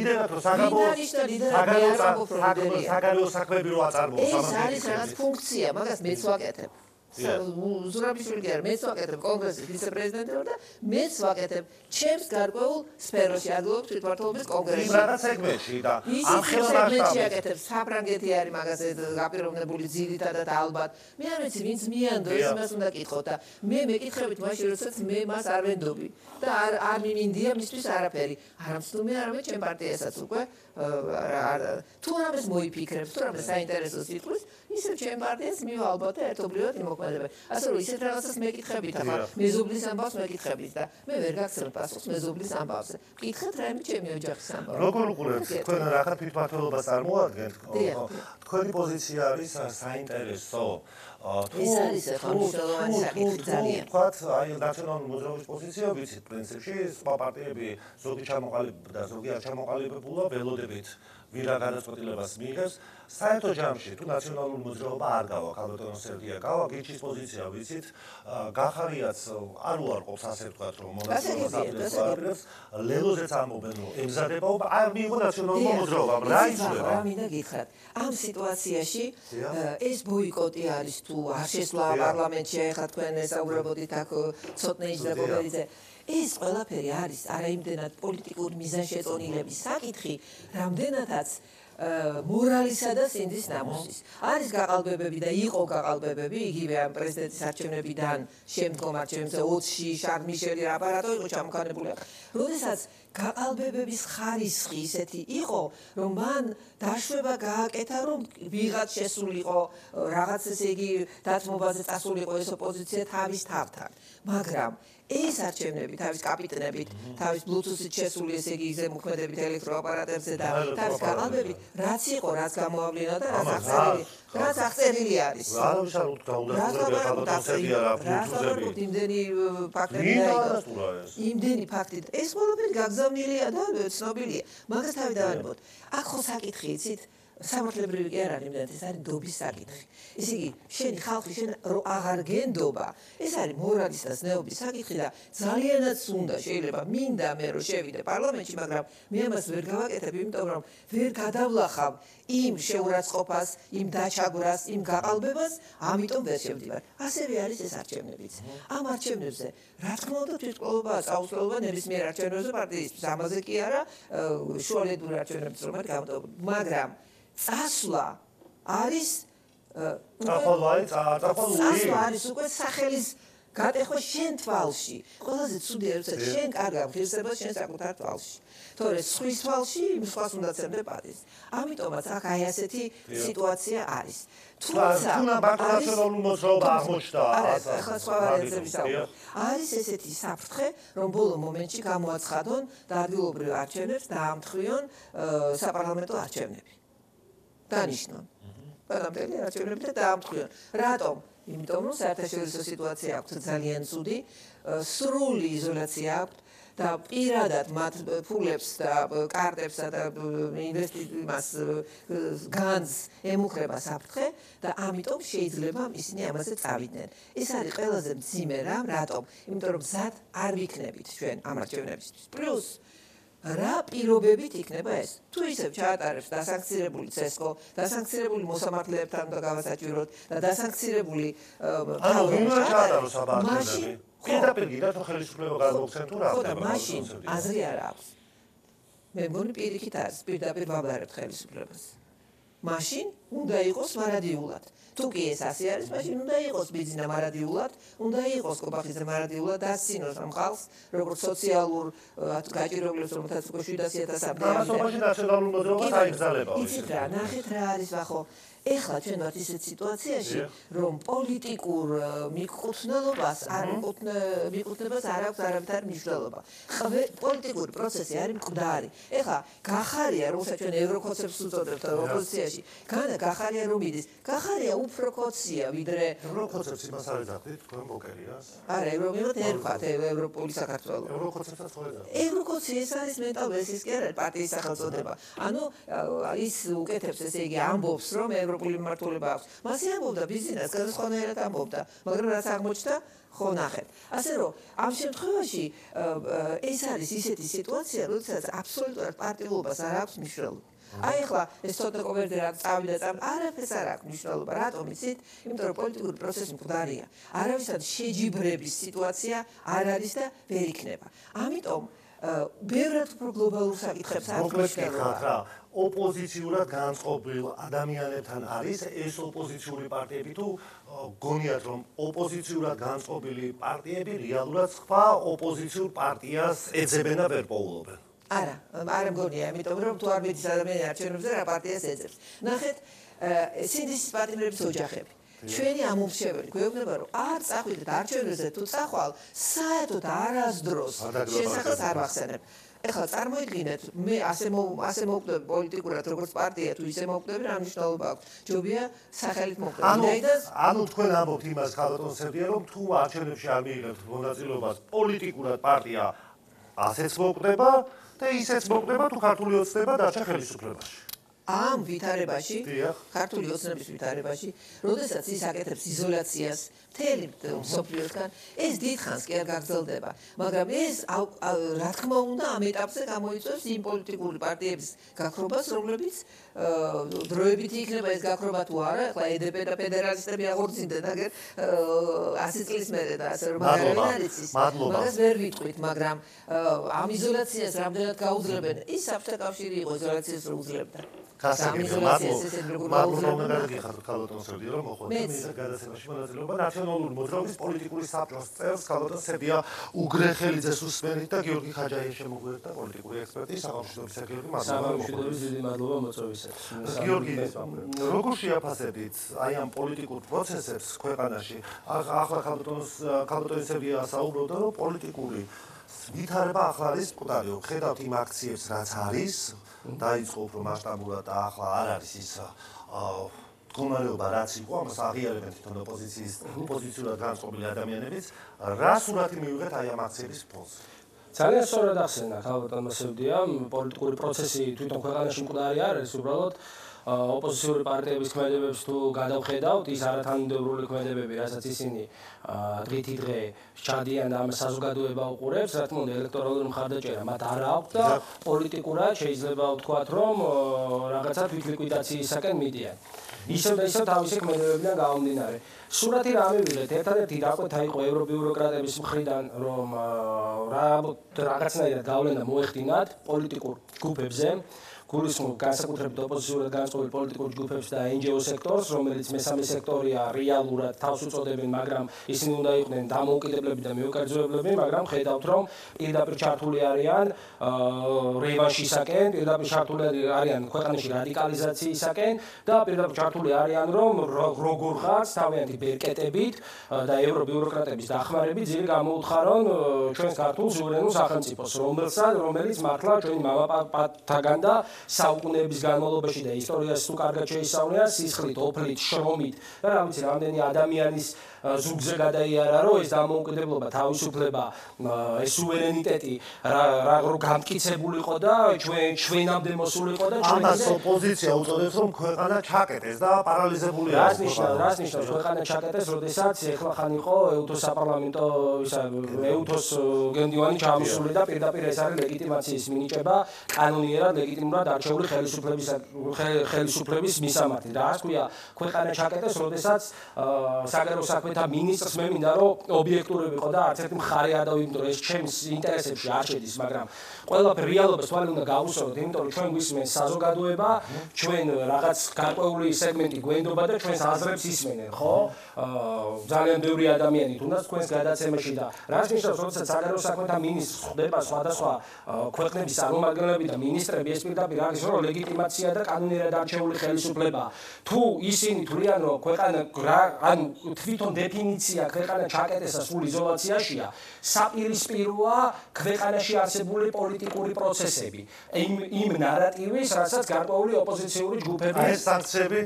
Speaker 3: ლიდერად საგარეო საქმეები რო აწარმოოს
Speaker 5: ეს არის რაღაც ფუნქცია მაგას მეც ვაკეთებ ზურაბიშვილი გერ მეც ვაკეთებ კონგრესის ვიცე-პრეზიდენტი ვარ და მეც ვაკეთებ ჩემს გარკვეულ სფეროში ადგილობრივ თვითმმართველობის კონგრესში
Speaker 3: რაღაც სეგმენტში და
Speaker 5: ამ ხელმასშტაბში აკეთებ საფრანგეთი არის მაგაზე გაპირობებული ძირითადად ალბათ მე არ ვიცი ვინც მიანდო ეს მას უნდა კითხოთ და მე მეკითხებით მაშინ როდესაც მე მას არ ვენდობი და არ მიმინდია მისთვის არაფერი არამსტუმე არამედ ჩემ პარტიასაც უკვე თუ რამეს მოიფიქრებს თუ რამეს საინტერესოს იტყვის ისევ ჩემ პარტიას მივალბოთ და ერთობლივად იმოქმედებენ ასე რომ ისეთ რაღაცას მეკითხებით ახლა მეზობლის ამბავს მეკითხებით და მე ვერ გაგცნობ პასუხს მეზობლის ამბავზე კითხეთ რაიმე ჩემი ოჯახის ამბავი
Speaker 3: როგორ უყურებთ თქვენ რა თვითმმართველობას წარმოადგენთ თქვენი პოზიცია არის საინტერესო
Speaker 5: ეს არის ხელმისაწვდომი საკითხი ძალიან
Speaker 3: თქვათ აი ნაციონალური მოძრაობის პოზიცია ვიცით პრინციპში სხვა პარტიები ზოგი ჩამოყალიბდა და ზოგი არ ჩამოყალიბებულა ველოდებით ვირა გადაწყვეტილებას მიიღებს საერთო ჯამში თუ ნაციონალური მოძრაობა არ გავა ქალბატონო სერგია გავა გიჩის პოზიცია ვიცით გახარიაც არ უარყოფს ასე ვთქვათ რომ მონაწილეობას აპირებს ლელოზეც ამბობენ რომ ემზადება არ მიიღო ნაციონალურმა მოძრაობამ რა იცვლება
Speaker 5: რა მინდა გითხრათ ამ სიტუაციაში ეს ბოიკოტი არის თუ არ შესვლა პარლამენტში ახლა თქვენ ესაუბრებოდით აქ ცოტნეიძე და გოგერიძე ეს ყველაფერი არის არა იმდენად პოლიტიკური მიზანშეწონილების საკითხი რამდენადაც მორალისა და სინდის ნამუსის. არის გაყალბებები და იყო გაყალბებები, იგივე ამ პრეზიდენტის არჩევნებიდან შემდგომ არჩევნებზე 20-ში შარლ მიშელი აპარატო იყო ჩამოყალიბებული. როდესაც გაყალბებების ხარისხი ისეთი იყო, რომ მან დაშვება გააკეთა, რომ ვიღაც შესულიყო რაღაც ესე იგი დათმობაზე წასულიყო ეს ოპოზიცია თავის თავთან. მაგრამ ეს არჩევნები თავის კაპიტნებით, თავის ბლუთუსით შესული ესე იგი ზემოქმედებით ელექტროაპარატებზე და თავის გაყალბებით, რაც იყო, რაც გამოავლინა და რაც აღწერილი არის.
Speaker 3: არავის არ უთქვა უნდა ხალხოსები არა ბლუთუსები.
Speaker 5: იმდენი ფაქტები დაიგო. იმდენი ფაქტი. ეს ყველაფერი გაგზავნილია და ცნობილია. მაგას თავი დავანებოთ. აქ ხო საკითხი იცით? სამართლებრივი კი არ არის იმდენად, ეს არის დობის საკითხი. ისე იგი, შენი ხალხი შენ რო აღარ გენდობა, ეს არის მორალის და ზნეობის საკითხი და ძალიანაც უნდა შეიძლება მინდა მე რო შევიდე პარლამენტში, მაგრამ მე ამას ვერ გავაკეთებ, იმიტომ რომ ვერ გადავლახავ იმ შეურაცხყოფას, იმ დაჩაგვრას, იმ გაყალბებას, ამიტომ ვერ შევდივარ. ასევე არის ეს არჩევნებიც. ამ არჩევნებზე, რა თქმა უნდა, თვითმკვლელობაა საუსრულობა ნებისმიერ არჩევნებზე პარტიისთვის, ამაზე კი არა, შუალედური არჩევნებიც რომ არის გამოტოვებული, მაგრამ წასვლა არის წასვლა არის უკვე სახელის გატეხვა შენ თვალში. ყველაზე ცუდი არის შენ კარგავ ღირსებას შენ საკუთარ თვალში. თორე სხვის თვალში იმ სხვას უნდა ცემდე პატივს. ამიტომაც აქ აი ასეთი სიტუაცია არის. თუმცა
Speaker 3: ნაციონალური მოძრაობა აღმოჩნდა.
Speaker 5: ახლა სხვა ვარიანტები არის ესეთი საფრთხე, რომ ბოლო მომენტში გამოაცხადონ და ადგილობრივ არჩევნებს დაამთხვიონ საპარლამენტო არჩევნები. დანიშნონ. პარლამენტი არჩევნები და დაამტყრიონ. რატომ? იმიტომ რომ საერთაშორისო სიტუაცია აქვს ძალიან ცუდი, სრული იზოლაცია აქვს და პირადად მათ ფულებს და კარტებსა და ინვესტიციას განს ემუქრება საფრთხე და ამიტომ შეიძლება ისინი ამაზე წავიდნენ. ეს არის ყველაზე მძიმე რამ, რატომ? იმიტომ რომ მზად არ ვიქნებით ჩვენ ამ არჩევნებისთვის. პლუს რა პირობებით იქნება ეს? თუ ისევ ჩაატარებს დასანქცირებული CESCO, დასანქცირებული მოსამართლეებთან უნდა გავასაჭიროთ და დასანქცირებული
Speaker 3: უნდა ჩაატაროს აბარდები. პირდაპირ გინდა ხელისუფლება გადმოგცემ თუ რა ხდება?
Speaker 5: მაშინ აზრი არ აქვს. მე მგონი პირიქით არის, პირდაპირ ვაბარებთ ხელისუფლებას. მაშინ უნდა იყოს მარადიულად. თუ კი ეს ასე არის, მაშინ უნდა იყოს ბიზნესა მარადიულად, უნდა იყოს კობახიძე მარადიულად და ასწინოს ამ ხალხს, როგორც სოციალურ გაჭიროებებს, რომელთაც უკვე 700.000 ამდენი.
Speaker 3: ამასობაში ნაციონალური მოძრაობა გაიგზავნება.
Speaker 5: იცით რა, ნახეთ რა არის ახო. ეხლა ჩვენ ვართ ისეთ სიტუაციაში, რომ პოლიტიკურ მიკუთვნელობას არ მიკუთვნებას არ აქვს არავითარი მნიშვნელობა. პოლიტიკური პროცესი არის მკვდარი. ეხლა გახარია, რომელსაც ჩვენ ევროკოცებს უწოდებთ ოპოზიციაში, გახარია რომ მიდის. გახარია უფრო კოცია, ვიდრე
Speaker 3: ევროკოცებს იმას არ ეძახით, თქვენ ბოკერიას.
Speaker 5: არა, ევროპულად ერქვათ, ევროპული საქართველო.
Speaker 3: ევროკოცებსაც ხო ეძახით?
Speaker 5: ევროკოცი ეს არის მენტალბესის კი არა, პარტიის სახელწოდება. ანუ ის უკეთებს, ესე იგი, ამბობს, რომ ევროპული მიმართულება აქვს. მასე ამბობდა ბიზნესს, განსხვავებულად ამბობდა, მაგრამ რაც აღმოჩნდა, ხო ნახეთ. ასე რომ, ამ შემთხვევაში ეს არის ისეთი სიტუაცია, როდესაც აბსოლუტურად პარტიულობას არ აქვს მნიშვნელობა. აი ახლა ეს ცოტა კოვერდი რა წავიდა, არაფერს არ აქვს მნიშვნელობა. რატომ იცით? იმიტომ რომ პოლიტიკური პროცესი მკვდარია. არავისად შეჯიბრების სიტუაცია არ არის და ვერ იქნება. ამიტომ ბევრად უფრო გლობალურ საკითხებს არ
Speaker 3: მოგვეცხრა. ოპოზიციურად განწყობილ ადამიანებთან არის ეს ოპოზიციური პარტიები თუ გონიათ რომ ოპოზიციურად განწყობილი პარტიები რეალურად სხვა ოპოზიციურ პარტიას ეძებენ და ვერ პოულობენ?
Speaker 5: არა, არ მგონია, იმიტომ რომ თუ არ მიდის ადამიანი არჩევნებზე რა პარტიას ეძებს. ნახეთ, სინდისის პარტნიორების ოჯახები. ჩვენი ამომრჩეველი გვეუბნება რომ არ წახვიდეთ არჩევნებზე თუ წახვალ, საერთოდ არასდროს შესახებს არ ვახსენებ. ეხლა წარმოიდგინეთ, მე ასე მოვკვდები პოლიტიკურად როგორც პარტია თუ ისე მოვკვდები, რა მნიშვნელობა აქვს? ჯობია სახელით მოვკვდები.
Speaker 3: ანუ თქვენ ამბობთ იმას ხალხო სერდია რომ თუ არჩევნებში არ მიიღებთ მონაწილეობას პოლიტიკურად პარტია ასეც მოვკვდება და ისეც მოვკვდება თუ ქართული ოცნება დარჩა ხელისუფლებაში.
Speaker 5: ამ ვითარებაში, ქართული ოცნების ვითარებაში, როდესაც ის აკეთებს იზოლაციას მთელი მსოფლიოსგან, ეს დიდხანს კი არ გაგრძელდება, მაგრამ ეს რა თქმა უნდა ამ ეტაპზე გამოიწვევს იმ პოლიტიკური პარტიების გაქრობას, რომლებიც დროებით იქნება ეს გაქრობა თუ არა, ახლა EDP და ფედერალისტები აღორძინდნენ აგერ 100 წლის მერე და ასე რომ აღარ არ იცის. მაგას ვერ ვიტყვით, მაგრამ ამ იზოლაციას რამდენად გაუძლებენ, ის საბჭოთა კავშირი იყო იზოლაციას რო უძლებდა.
Speaker 1: ქალბატონსევდია რომ მოხვდა მის გადაცემაში მონაწილეობა ნაციონალური მოძრაობის პოლიტიკური საბჭოს წევრს ქალბატონსევდია უგრეხელიძეს უსმენით და გიორგი ხაჯაიას შემოგვიერთდა პოლიტიკური ექსპერტი სახელმწიფოების გიორგი
Speaker 6: მადლობა მოწვევისათვის.
Speaker 1: გიორგი, როგორ შეაფასებით აი ამ პოლიტიკურ პროცესებს ქვეყანაში? ახლა ქალბატონსევდია საუბრობდა რომ პოლიტიკური ვითარება ახლა არის მკვდარი. ხედავთ იმ აქციებს რაც არის დაიწყო უფრო მასშტაბურად და ახლა არ არის ის მდგომარეობა რაც იყო, ამას აღიარებენ თვითონ ოპოზიციურად განწყობილი ადამიანებიც. რა სურათი მივიღეთ აი ამ აქციების ფონზე?
Speaker 6: ძალიან სწორად ახსენა ქალბატონმა სევდიამ, პოლიტიკური პროცესი თვითონ ქვეყანაში მკვდარი არ არის, უბრალოდ ოპოზიციური პარტიების ქმედებებს თუ გადავხედავთ, ის არათანმიმდევრული ქმედებები, რასაც ისინი დღითი დღე ჩადიან და ამ საზოგადოება უყურებს, რა თქმა უნდა, ელექტორალური მხარდაჭერა მათ არ აქვს და პოლიტიკურად შეიძლება ვთქვათ, რომ რაღაცა თვითლიკვიდაციისაკენ მიდიან. ისევ და ისევ თავისი ქმედებებიდან გამომდინარე. სურათი რა მივიღეთ, ერთადერთი დაკვეთა იყო ევრობიუროკრატების მხრიდან, რომ რაღაცნაირად გავლენა მოეხდინათ პოლიტიკურ ჯგუფებზე, გულისხმობ განსაკუთრებით ოპოზიციურად განწყობილ პოლიტიკურ ჯგუფებს და NGO სექტორს, რომელიც მესამე სექტორია რეალურად თავს უწოდებენ, მაგრამ ისინი უნდა იყვნენ დამოუკიდებლები და მიუკერძოებლები, მაგრამ ხედავთ, რომ პირდაპირ ჩართული არიან რევანშისაკენ, პირდაპირ ჩართული არიან ქვეყანაში რადიკალიზაციისაკენ და პირდაპირ ჩართული არიან, რომ როგორ ხართ თავიანთი ბერკეტებით და ევრობიუროკრატების დახმარებით ძირი გამოუთხარონ ჩვენს ქართულ სუვერენულ სახელმწიფოს, რომელიც მართლა ჩვენი მამაპატაგან და საუკუნეების განმავლობაში და ისტორიაში თუ კარგად შეისწავლია სისხლით, ოფლით, შრომით და რა ვიცი, რამდენი ადამიანის ზუგზე გადაიარა, რომ ეს დამოუკიდებლობა, თავისუფლება, ეს სუვერენიტეტი რა გამტკიცებულიყო და ჩვენამდე მოსულიყო და
Speaker 1: ამას ოპოზიცია უწოდებს, რომ ქვეყანა ჩაკეტეს და პარალიზებულია.
Speaker 6: რას ნიშნავს ქვეყანა ჩაკეტეს, როდესაც ეხლა ხან იყო ეუთოს საპარლამენტო ეუთოს გენდივანი ჩამოსული და პირდაპირ ეს არის ლეგიტიმაციის მინიჭება კანონიერად ლეგიტიმურად არჩეული ხელისუფლების მისამართი. რა ქვია, ქვეყანა ჩაკეტეს, როდესაც საგარეო საქმეთა მინისტრს მე მინდა რომ ობიექტური ვიყო და არც ერთი მხარე არ დავიმტრო, ეს ჩემს ინტერესებში არ შედის, მაგრამ ყველაფერი რეალობას თვალე უნდა გავუსწოროთ, იმიტომ რომ ჩვენ გვისმენს საზოგადოება, ჩვენ რაღაც გარკვეული სეგმენტი გვენდობა და ჩვენს აზრებს ისმენენ, ხო? ძალიან ბევრი ადამიანი თუნდაც თქვენს გადაცემაში და რას ნიშნავს, როდესაც საგარეო საქმეთა მინისტრს ხვდება სხვადასხვა ქვეყნების წარმომადგენლები და მინისტრები, ეს პირდაპირ არის რომ ლეგიტიმაცია და კანონიერად არჩეული ხელისუფლება. თუ ისინი თვლიან რომ ქვეყანა ანუ თვითონ დეფინიცია ქვეყანა ჩაკეტესა სულ იზოლაციაშია, საპირისპიროა ქვეყანაში არსებული პოლიტიკური პროცესები. იმ ნარატივის, რასაც გარკვეული ოპოზიციური ჯგუფები
Speaker 1: ეს სანქციები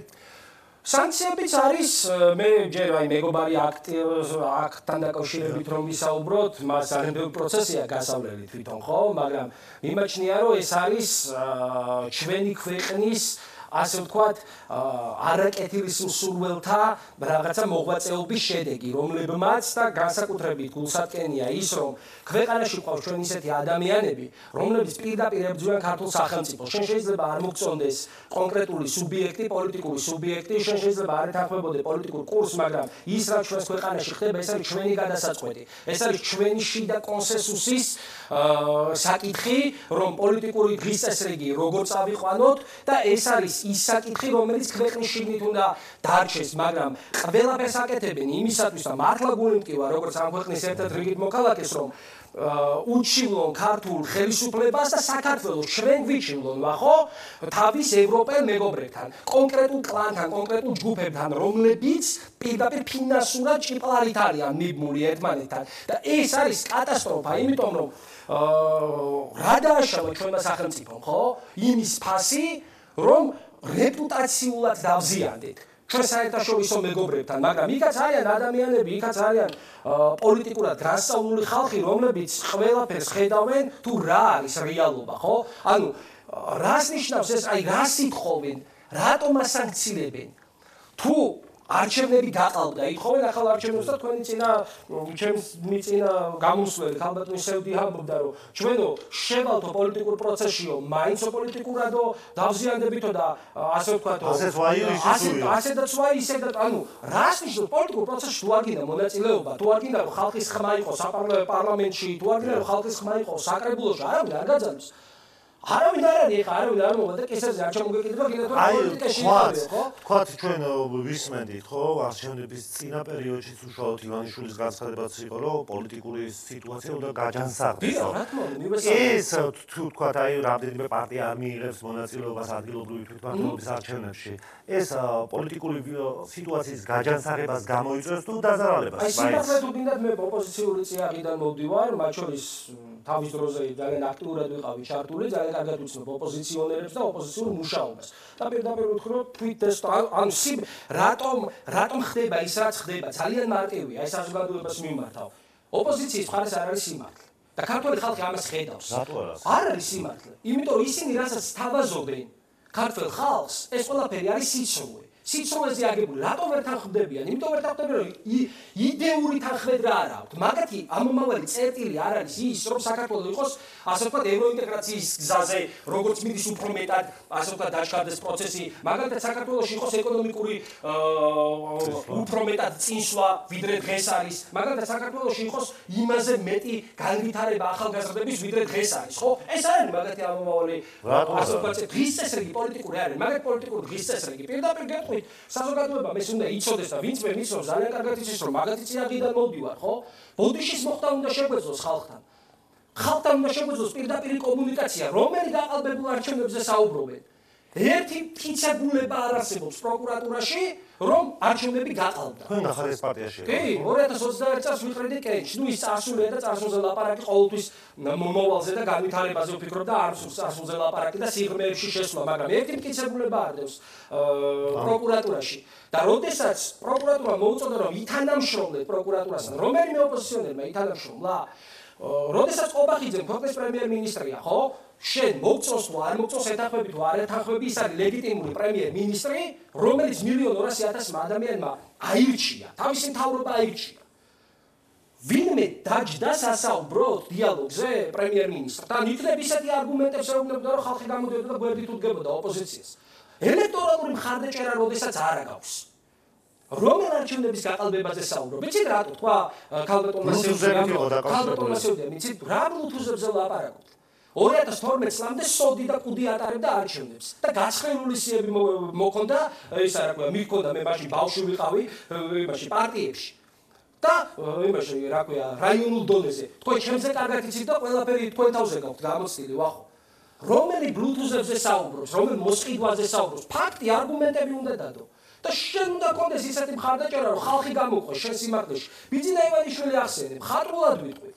Speaker 6: სანქციებიც არის, მე ჯერ აი მეგობარი აქტთან დაკავშირებით რომ ვისაუბროთ, მას ძალიან ბევრი პროცესია გასავლელი თვითონ, ხო, მაგრამ მიმაჩნია რომ ეს არის ჩვენი ქვეყნის ასე ვთქვათ, არაკეთილის მსურველთა რაღაცა მოღვაწეობის შედეგი, რომლებმაც და განსაკუთრებით გულსატკენია ის, რომ ქვეყანაში ყავს ჩვენ ისეთი ადამიანები, რომლებიც პირდაპირ ებრძვიან ქართულ სახელმწიფოს. შენ შეიძლება არ მოგწონდეს კონკრეტული სუბიექტი, პოლიტიკური სუბიექტი, შენ შეიძლება არ ეთანხმებოდე პოლიტიკურ კურსს, მაგრამ ის რაც ჩვენს ქვეყანაში ხდება, ეს არის ჩვენი გადასაწყვეტი. ეს არის ჩვენი შიდა კონსენსუსის საკითხი, რომ პოლიტიკური დღის წესრიგი როგორ წავიყვანოთ და ეს არის ის საკითხი, რომელიც ქვეყნის შიგნით უნდა დარჩეს, მაგრამ ყველაფერს აკეთებენ იმისათვის და მართლა გული მტკივა, როგორც ამ ქვეყნის ერთ-ერთ რიგით მოქალაქეს, რომ უჩილონ ქართულ ხელისუფლებას და საქართველოს ჩვენ გვიჩილონ, ხო, თავის ევროპელ მეგობრებთან, კონკრეტულ კლანთან, კონკრეტულ ჯგუფებთან, რომლებიც პირდაპირ ფინანსურად ჭიპლარით არიან მიბმული ერთმანეთთან და ეს არის კატასტროფა, იმიტომ რომ რა დააშალა ჩვენმა სახელმწიფომ, ხო? იმის ფასი, რომ რეპუტაციულად დავზიანდეთ ჩვენ საერთაშორისო მეგობრებთან, მაგრამ იქაც არიან ადამიანები, იქაც არიან პოლიტიკურად განსწავლული ხალხი, რომლებიც ყველაფერს ხედავენ თუ რა არის რეალობა, ხო? ანუ რას ნიშნავს ეს, აი რას ითხოვენ, რატომ ასანქცირებენ? თუ არჩევნები დაყალბდა, ითხოვენ ახალ არჩევნებს და თქვენი წინა გამოსვლელი ქალბატონი სევდია ამბობდა, რომ ჩვენო შევალთო პოლიტიკურ პროცესშიო, მაინცო პოლიტიკურადო დავზიანდებითო და ასე ვთქვათ, ასეთაც ვაი ისედაც, ანუ რას ნიშნავს პოლიტიკურ პროცესში თუ არ გინდა მონაწილეობა, თუ არ გინდა რომ ხალხის ხმა იყოს საპარლამენტში, თუ არ გინდა რომ ხალხის ხმა იყოს საკრებულოში, არავინ არ გაძალვის. არავინ არ არის, ხა არავინ არ მოვა და კისერზე არ ჩამოგეკიდება გინდა პოლიტიკაში იყავი, ხო?
Speaker 1: თქვათ ჩვენ ვისმენდით, ხო, არჩევნების წინა პერიოდშიც უშუალოდ ივანიშვილის განცხადებაც იყო, რომ პოლიტიკური სიტუაცია უნდა გაჯანსაღდეს.
Speaker 6: რა თქმა უნდა, მივესალმე.
Speaker 1: ეს თუ თქვათ აი რამდენიმე პარტია მიიღებს მონაწილეობას ადგილობრივი თვითმმართველობის არჩევნებში, ეს პოლიტიკური სიტუაციის გაჯანსაღებას გამოიწვევს თუ დაზარალებას?
Speaker 6: აი სიმართლე თუ გინდათ მე ოპოზიციური წიაღიდან მოვდივარ, მათ შორის თავის დროზე ძალიან აქტიურად ვიყავი ჩართული, ძალიან კარგად ვიცნობ ოპოზიციონერებს და ოპოზიციურ მუშაობას. და პირდაპირ ვთქვი, რომ თვითეს რატომ ხდება ის რაც ხდება, ძალიან მარტივია, ეს საზოგადოებას მიმართავ. ოპოზიციის მხარეს არ არის სიმართლე. და ქართული ხალხი ამას ხედავს. არ არის სიმართლე. იმიტომ რომ ისინი რასაც თავაზობენ ქართულ ხალხს, ეს ყველაფერი არის სიცრუე. სიცრუეზე აგებული, რატომ ვერ თანხმდებიან? იმიტომ ვერ თანხმდებიან, რომ იდეური თანხმედრა არ აქვთ. მაგათი ამომავალი წერტილი არ არის ის, რომ საქართველოს იყოს, ასე ვთქვათ, ევროინტეგრაციის გზაზე, როგორც მიდის უფრო მეტად, ასე ვთქვათ, დაჩქარდეს პროცესი, მაგალითად საქართველოს იყოს ეკონომიკური უფრო მეტად წინსვლა, ვიდრე დღეს არის. მაგალითად საქართველოს იყოს იმაზე მეტი განვითარება ახალგაზრდების, ვიდრე დღეს არის, ხო? ეს არის მაგათი ამომავალი, ასე ვთქვათ, დღის წესრიგი პოლიტიკური არის, მაგათ პოლიტიკური დღის წესრიგი პირდაპირ გეტყვით საზოგადოებამ ეს უნდა იცოდეს და ვინც მე მისურს ძალიან კარგად იცის რომ მაგათი წიაღიდან მოვდივარ, ხო? ბოდიშის მოხდა უნდა შეგვეძლოს ხალხთან. ხალხთან უნდა შეგვეძლოს პირდაპირი კომუნიკაცია, რომელი დაყალბებულ არჩევნებზე საუბრობენ. ერთი მტკიცებულება არ არსებობს პროკურატურაში, რომ არჩევნები გაყალბდა.
Speaker 1: თქვენ ახალ პარტიაში.
Speaker 6: კი, 2021 წელს ვიყრიდი კენჭს. ნუ ის წარსულია და წარსულზე ლაპარაკი ყოველთვის მომავალზე და განვითარებაზე ვფიქრობ და არ სურს წარსულზე ლაპარაკი და სიღრმეებში შესვლა, მაგრამ ერთი მტკიცებულება არ დევს პროკურატურაში. და როდესაც პროკურატურა მოუწოდა რომ ითანამშრომლეთ პროკურატურასთან, რომელიმე ოპოზიციონერმა ითანამშრომლა, როდესაც ყობახიძემ ქვეყნის პრემიერ-მინისტრია, ხო? შენ მოგწონს თუ არ მოგწონს ეთანხმები თუ არ ეთანხმები, ის არის ლეგიტიმური პრემიერ-მინისტრი, რომელიც 1.200.000 ადამიანმა აირჩია, თავისი მთავრობა აირჩია. ვინმე დაჯდა სასაუბროდ დიალოგზე პრემიერ-მინისტრთან, იქნებ ისეთი არგუმენტებს ეუბნებოდა, რომ ხალხი გამოდიოდა და გვერდით უდგებოდა ოპოზიციას. ელექტორალური მხარდაჭერა როდესაც არ აქვს. რომელ არჩევნების გაყალბებაზე საუბრობ? იცით რატო თქვა ქალბატონმა სევდია, იცით რა ბლუთუზებზე ლაპარაკობთ? 2012 წლამდე სოდი და კუდი ატარებდა არჩევნებს და გაცხელული სიები მოქონდა, ისა რა ქვია, მიქონდა მე მაშინ ბავშვი ვიყავი, იმაში პარტიებში. და იმაში რა ქვია, რაიონულ დონეზე. თქვენ ჩემზე კარგად იცით და ყველაფერი თქვენ თავზე გაქვთ გამოცდილი, ვახო. რომელი ბლუთუზებზე საუბრობს, რომელ მოსყიდვაზე საუბრობს, ფაქტი, არგუმენტები უნდა დადო. და შენ უნდა კონდეს ისეთი მხარდაჭერა, რომ ხალხი გამოყვეს შენ სიმართლეში. ბიძინა ივანიშვილი ახსენე, ხატრულად ვიტყვი.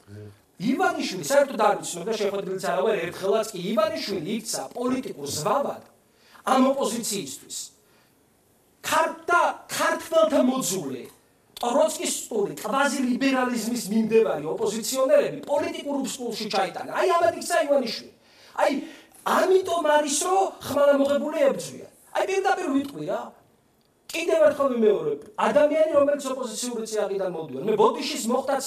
Speaker 6: ივანიშვილი საერთოდ არ ვიცნობ და შეხვედრილიც არა ვარ ერთხელაც კი ივანიშვილი იქცა პოლიტიკურ ზვავად ამ ოპოზიციისთვის. ქართველთა მოძულე, ტროცკისტური, კვაზი ლიბერალიზმის მიმდევარი ოპოზიციონერები პოლიტიკურ უსკულში ჩაიტანა. აი ამად იქცა ივანიშვილი. აი ამიტომ არის რომ ხმალამოღებული ებრძვიან. აი პირდაპირ ვიტყვი რა. კიდევ ერთხელ ვიმეორებ, ადამიანი რომელიც ოპოზიციური წიაღიდან მოვდივარ, მე ბოდიშის მოხდაც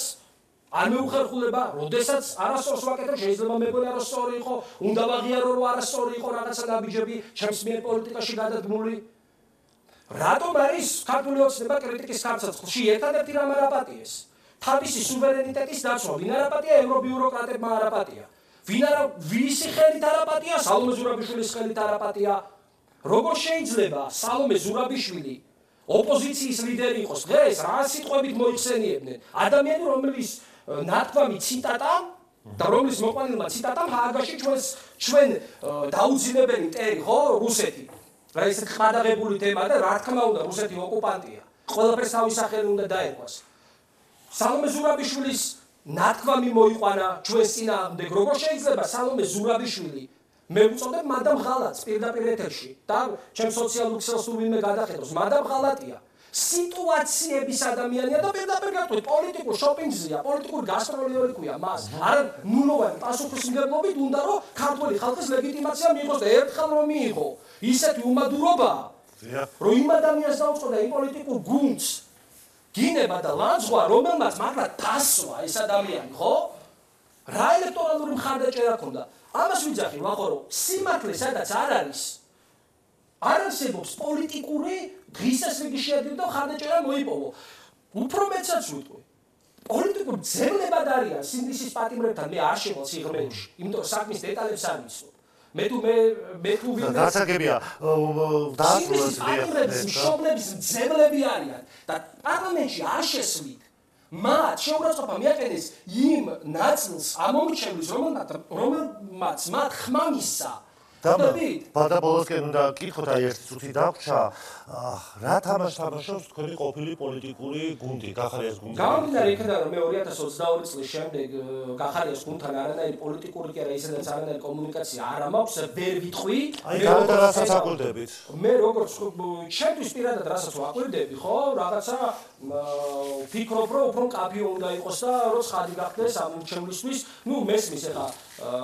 Speaker 6: არ მეუხერხულება, როდესაც არასწორს ვაკეთებ, შეიძლება მეგონი არასწორი იყო, უნდა ვაღიარო რომ არასწორი იყო რაღაცა ნაბიჯები ჩემს მიერ პოლიტიკაში გადადგმული. რატომ არის ქართული ოცნება კრიტიკის ხარცაცხლში ერთადერთი რამ არ აპატიეს? თავისი სუვერენიტეტის დაცვა, ვინ არ აპატია ევრობიუროკრატებმა არ აპატია. ვისი ხელით არ აპატია? სალომე ზურაბიშვილის ხელით არ აპატია. როგორ შეიძლება სალომე ზურაბიშვილი ოპოზიციის ლიდერი იყოს დღეს რა სიტყვებით მოიხსენიებდნენ ადამიანი რომლის ნათქვამი ციტატა და რომლის მოყვანილმა ციტატამ ჰააგაში ჩვენ დაუძინებელი მტერი ხო რუსეთი რა ისეთ ხმადაღებული თემა და რა თქმა უნდა რუსეთი ოკუპანტია ყველაფერს თავის სახელი უნდა დაერქვას სალომე ზურაბიშვილის ნათქვამი მოიყვანა ჩვენს წინააღმდეგ როგორ შეიძლება სალომე ზურაბიშვილი მე ვწოდებ მადამ ღალატს პირდაპირ ეთერში და ჩემ სოციალურ ქსელს თუ ვინმე გადახედავს მადამ ღალატია სიტუაციების ადამიანია და პირდაპირ გეტყვით პოლიტიკურ შოპინგზია პოლიტიკურ გასტროლიორიკია მას არ ნულოვანი პასუხისმგებლობით უნდა რომ ქართული ხალხის ლეგიტიმაცია მიიღოს და ერთხელ რომ მიიღო ისეთი უმადურობა რომ იმ ადამიანს დაუწყო და იმ პოლიტიკურ გუნდს გინება და ლანძღვა რომელმაც მართლა დასვა ეს ადამიანი ხო რა ელექტორალური მხარდაჭერა ქონდა ამას ვიძახი ვახო რომ სიმართლე სადაც არ არის არ არსებობს პოლიტიკური დღისასრიგი შეადგინა და მხარდაჭერა მოიპოვო უფრო მეცაც ვიტყვი პოლიტიკურ ძებნებად არიან სინდისის პატიმრებთან მე არ შევალ სიღრმეში იმიტომ რომ საქმის დეტალებს არ ვიცნობ მე თუ ვინმე
Speaker 1: გასაგებია
Speaker 6: დაასრულოს მშობლების ძებლები არიან და პარლამენტში არ შესვლით მათ შეურაცხყოფა მიაყენეს იმ ნაწილს ამომრჩევლის რომელმაც მათ ხმა მისცა
Speaker 1: და ბოლოსკენ უნდა გკითხოთ აი ერთი წუთი დაგვრჩა რა თამაშობს თქვენი ყოფილი პოლიტიკური გუნდი გახარიას გუნდი
Speaker 6: გამომდინარე იქიდან რომ მე 2022 წლის შემდეგ გახარიას გუნდთან არანაირი პოლიტიკური კი არა ისედაც არანაირი კომუნიკაცია არ მაქვს ვერ ვიტყვი
Speaker 1: აი რასაც აკვირდებით
Speaker 6: მე როგორც ჩემთვის პირადად რასაც ვაკვირდები ხო რაღაცა ფიქრობ რომ უფრო კაფე უნდა იყოს და რომ ცხადი გახდეს ამურჩევლისთვის ნუ მესმის ეხა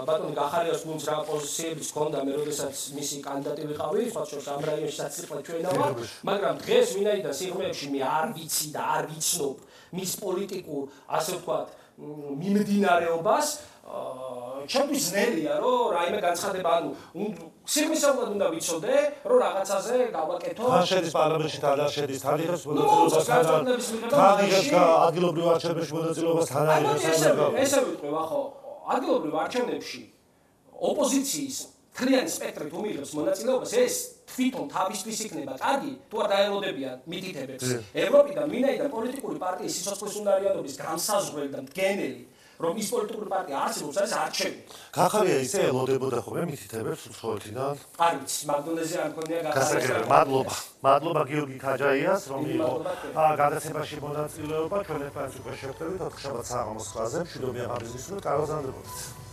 Speaker 6: ბატონი გახარიას გუნდს რა პოზიციებიც ჰქონდა მე როდესაც მისი კანდიდატი ვიყავი სხვა შორის ამ რაიონში საცილყლა ჩვენა ვარ მაგრამ დღეს ვინაიდან სიღრმეებში მე არ ვიცი და არ ვიცნობ მის პოლიტიკურ ასე ვთქვათ მიმდინარეობას ჩემთვის ძნელია რომ რაიმე განცხადება ანუ სიღრმისეულად უნდა ვიცოდე რომ რაღაცაზე გავაკეთო
Speaker 1: თან შედის პარლამენტში თან არ შედის თან იღებს მონაწილეობას თან იღებს ადგილობრივ არჩევნებში მონაწილეობას თან არ იღებს
Speaker 6: ესე ვიტყვი ხო ადგილობრივ არჩევნებში ოპოზიციის თლიანი სპექტრი თუ მიიღებს მონაწილეობას ეს თვითონ თავისთვის იქნება კარგი თუ არ დაელოდებიან მითითებებს ევროპიდან ვინაიდან პოლიტიკური პარტიის სიცოცხლის უნარიანობის განსაზღვრელი და მდგენელი რომ ის პოლიტიკური პარტია არსებობს ეს არჩევანი
Speaker 1: გახარია ისე ელოდებოდა ხოლმე მითითებებს უცხოეთიდან
Speaker 6: არ ვიცი მაგდონეზე არ მქონია
Speaker 1: გასაგებია მადლობა გიორგი ქაჯაიას რომ იყო გადაცემაში მონაწილეობა ჩვენ ერთმანეთს უკვე შევხვდებით 4 შაბათ საღამოს ხაზზე მშვიდობიან ღამის ისურვით კარგად ზანდებოდეთ